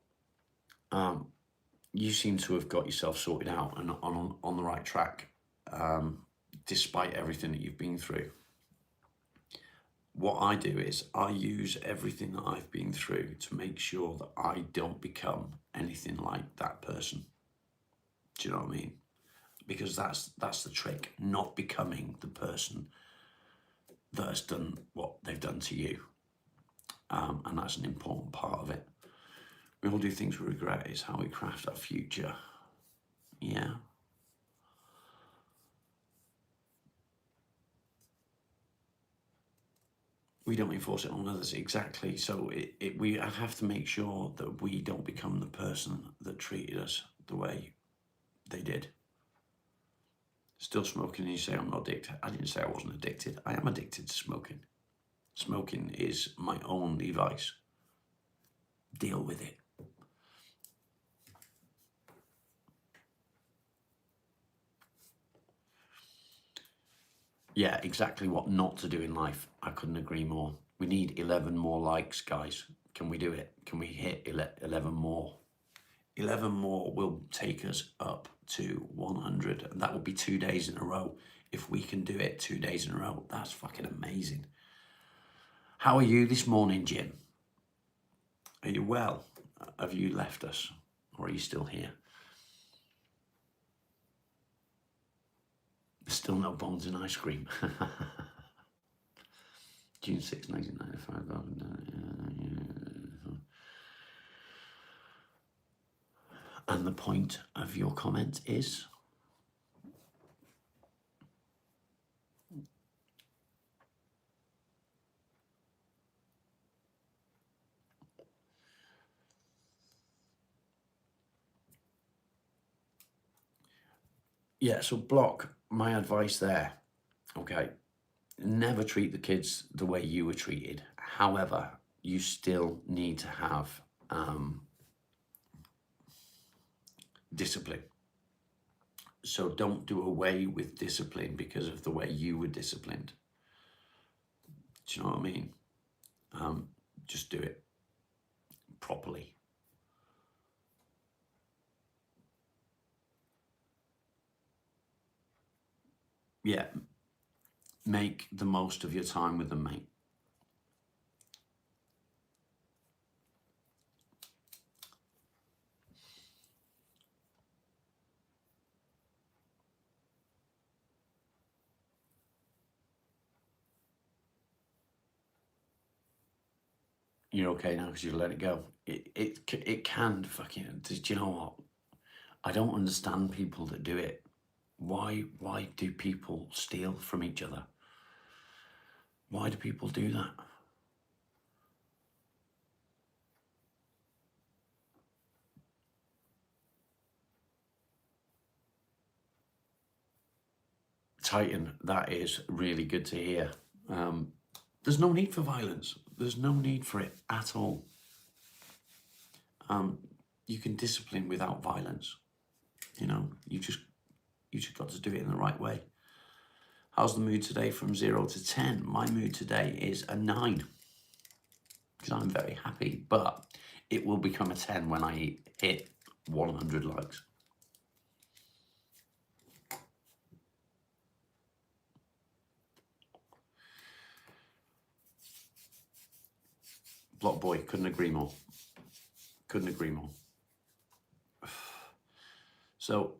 Speaker 2: you seem to have got yourself sorted out and on the right track, despite everything that you've been through. What I do is I use everything that I've been through to make sure that I don't become anything like that person. Do you know what I mean? Because that's the trick, not becoming the person that has done what they've done to you. And that's an important part of it. We all do things we regret. It's how we craft our future. Yeah. We don't enforce it on others, exactly. So we have to make sure that we don't become the person that treated us the way they did. Still smoking, and you say I'm not addicted. I didn't say I wasn't addicted. I am addicted to smoking. Smoking is my only vice. Deal with it. Yeah, exactly what not to do in life. I couldn't agree more. We need 11 more likes, guys. Can we do it? Can we hit 11 more? 11 more will take us up to 100. And that will be 2 days in a row. If we can do it 2 days in a row, that's fucking amazing. How are you this morning, Jim? Are you well? Have you left us? Or are you still here? Still no bones in ice cream. June 6, 1995. And the point of your comment is? Yeah, so Block, my advice there, okay, never treat the kids the way you were treated. However, you still need to have discipline. So don't do away with discipline because of the way you were disciplined. Do you know what I mean? Just do it properly. Yeah, make the most of your time with them, mate. You're okay now because you let it go. It can fucking. Do you know what? I don't understand people that do it. Why do people steal from each other? Why do people do that? Titan, that is really good to hear. There's no need for violence. There's no need for it at all. You can discipline without violence. You know, you just got to do it in the right way. How's the mood today from 0 to 10? My mood today is a 9 because I'm very happy, but it will become a 10 when I hit 100 likes. Block Boy, couldn't agree more. Couldn't agree more. So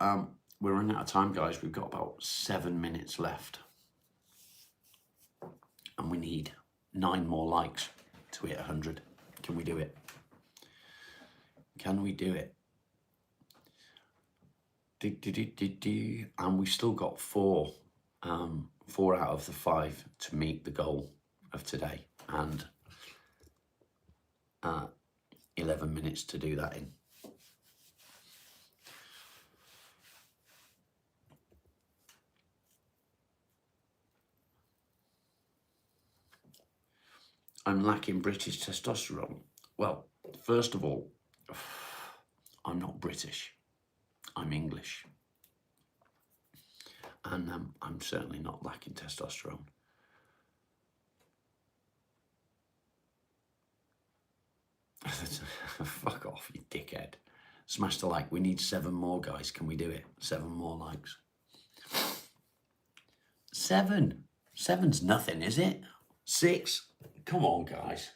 Speaker 2: we're running out of time, guys. We've got about 7 minutes left. And we need 9 more likes to hit 100. Can we do it? Can we do it? And we've still got 4 out of the 5 to meet the goal of today. And 11 minutes to do that in. I'm lacking British testosterone. Well, first of all, I'm not British. I'm English. And I'm certainly not lacking testosterone. Fuck off, you dickhead. Smash the like. We need 7 more, guys. Can we do it? 7 more likes. 7. 7's nothing, is it? 6. Come on, guys.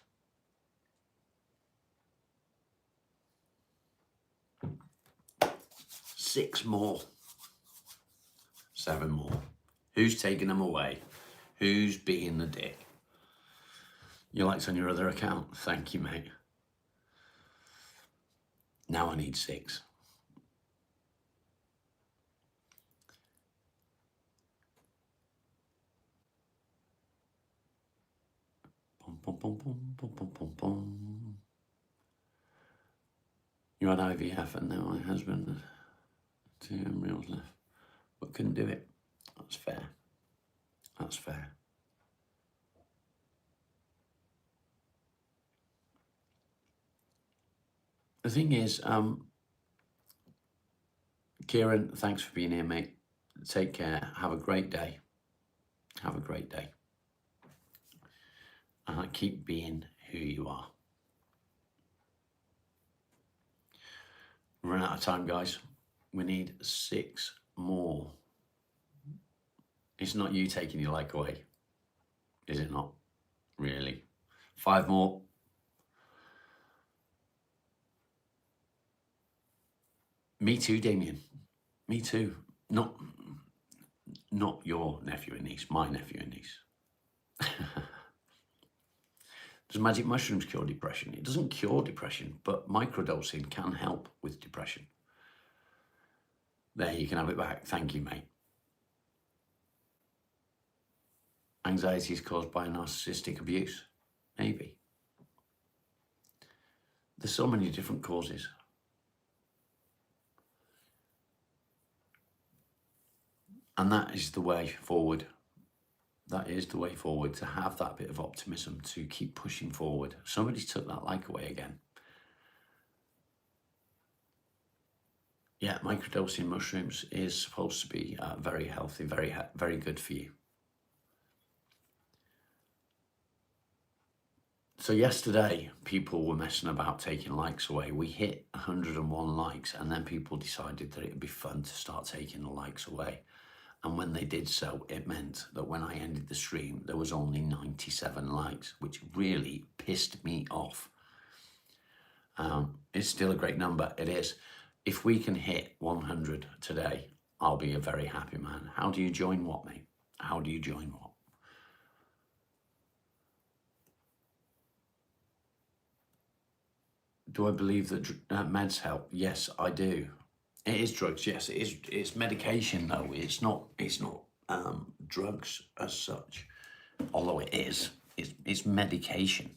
Speaker 2: 6 more. 7 more. Who's taking them away? Who's being the dick? Your likes on your other account. Thank you, mate. Now I need 6. Boom, boom, boom, boom, boom, boom, boom. You had IVF and now my husband has 2 embryos left, but couldn't do it. That's fair. That's fair. The thing is, Kieran, thanks for being here, mate. Take care. Have a great day. Have a great day. Keep being who you are. We're running out of time, guys. We need 6 more. It's not you taking your like away, is it not? Really? 5 more. Me too, Damien. Me too. Not your nephew and niece, my nephew and niece. Does magic mushrooms cure depression? It doesn't cure depression, but microdosing can help with depression. There, you can have it back. Thank you, mate. Anxiety is caused by narcissistic abuse. Maybe. There's so many different causes. And that is the way forward. That is the way forward, to have that bit of optimism, to keep pushing forward. Somebody's took that like away again. Yeah, microdosing mushrooms is supposed to be very healthy, very good for you. So yesterday, people were messing about taking likes away. We hit 101 likes, and then people decided that it would be fun to start taking the likes away. And when they did so, it meant that when I ended the stream, there was only 97 likes, which really pissed me off. It's still a great number, it is. If we can hit 100 today, I'll be a very happy man. How do you join what, mate? How do you join what? Do I believe that meds help? Yes, I do. It is drugs. Yes, it is. It's medication, though. It's not drugs as such. Although it is. It's medication,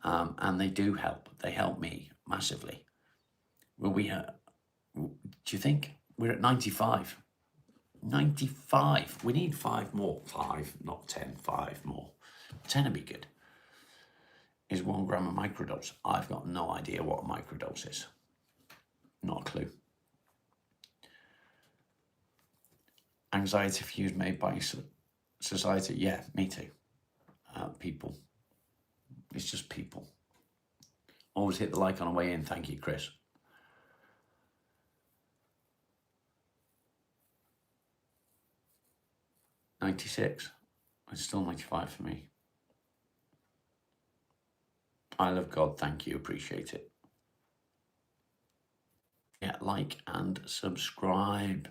Speaker 2: and they do help. They help me massively. Well, do you think we're at 95? 95. We need 5 more. 5, not 10. 5 more. 10 would be good. Is 1 gram a microdose? I've got no idea what a microdose is. Not a clue. Anxiety fuse made by society. Yeah, me too. People. It's just people. Always hit the like on the way in. Thank you, Chris. $96. It's still 95 for me. I love God. Thank you. Appreciate it. Yeah, like and subscribe.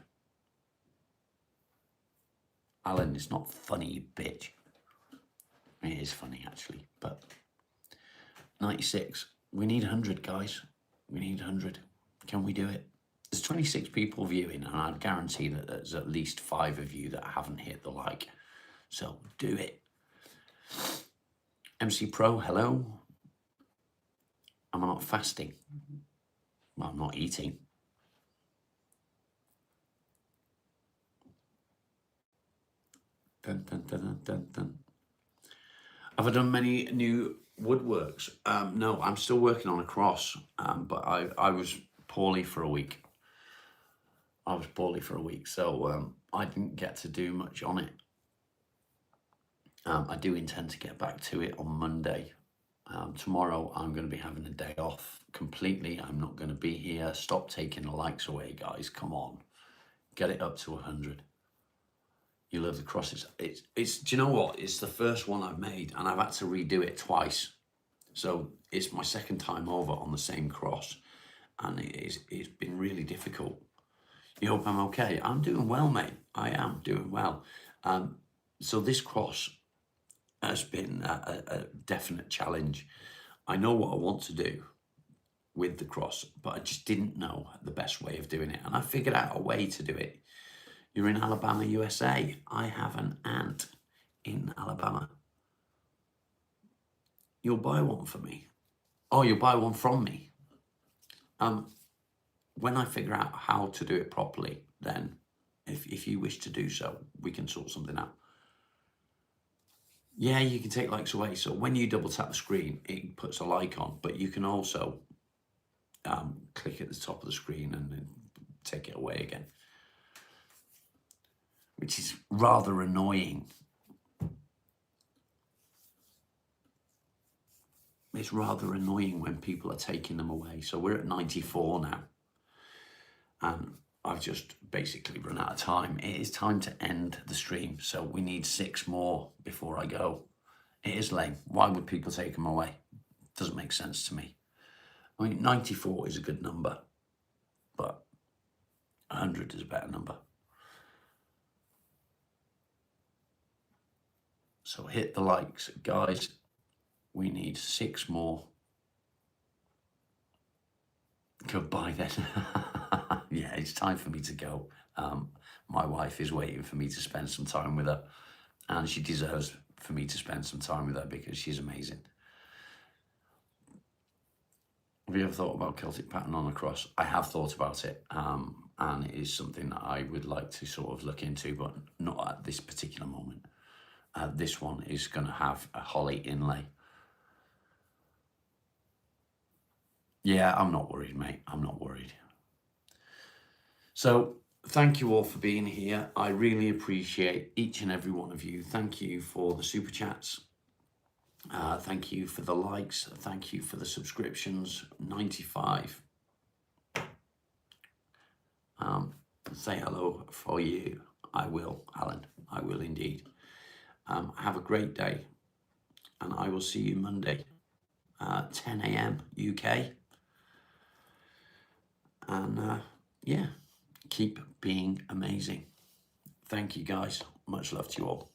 Speaker 2: Alan, it's not funny, you bitch. It is funny, actually, but 96. We need 100, guys. We need 100. Can we do it? There's 26 people viewing, and I'd guarantee that there's at least 5 of you that haven't hit the like. So do it. MC Pro, hello. Am I not fasting? Well, I'm not eating. Dun, dun, dun, dun, dun, dun. Have I done many new woodworks? No, I'm still working on a cross, but I was poorly for a week. So I didn't get to do much on it. I do intend to get back to it on Monday. Tomorrow I'm going to be having a day off completely. I'm not going to be here. Stop taking the likes away, guys. Come on. Get it up to 100. You love the crosses. It's. Do you know what? It's the first one I've made, and I've had to redo it twice. So it's my second time over on the same cross, and it's been really difficult. You hope I'm okay? I'm doing well, mate. I am doing well. So this cross has been a definite challenge. I know what I want to do with the cross, but I just didn't know the best way of doing it, and I figured out a way to do it. You're in Alabama, USA. I have an aunt in Alabama. You'll buy one for me. Oh, you'll buy one from me. When I figure out how to do it properly, then if you wish to do so, we can sort something out. Yeah, you can take likes away. So when you double tap the screen, it puts a like on, but you can also click at the top of the screen and then take it away again, which is rather annoying. It's rather annoying when people are taking them away. So we're at 94 now. And I've just basically run out of time. It is time to end the stream. So we need 6 more before I go. It is lame. Why would people take them away? Doesn't make sense to me. I mean, 94 is a good number, but 100 is a better number. So hit the likes, guys. We need 6 more. Goodbye then. Yeah, it's time for me to go. My wife is waiting for me to spend some time with her, and she deserves for me to spend some time with her because she's amazing. Have you ever thought about Celtic pattern on a cross? I have thought about it, and it is something that I would like to sort of look into, but not at this particular moment. This one is going to have a holly inlay. Yeah, I'm not worried, mate. I'm not worried. So thank you all for being here. I really appreciate each and every one of you. Thank you for the super chats. Thank you for the likes. Thank you for the subscriptions. 95. Say hello for you. I will, Alan. I will indeed. Have a great day. And I will see you Monday, 10 a.m. UK. And yeah, keep being amazing. Thank you, guys. Much love to you all.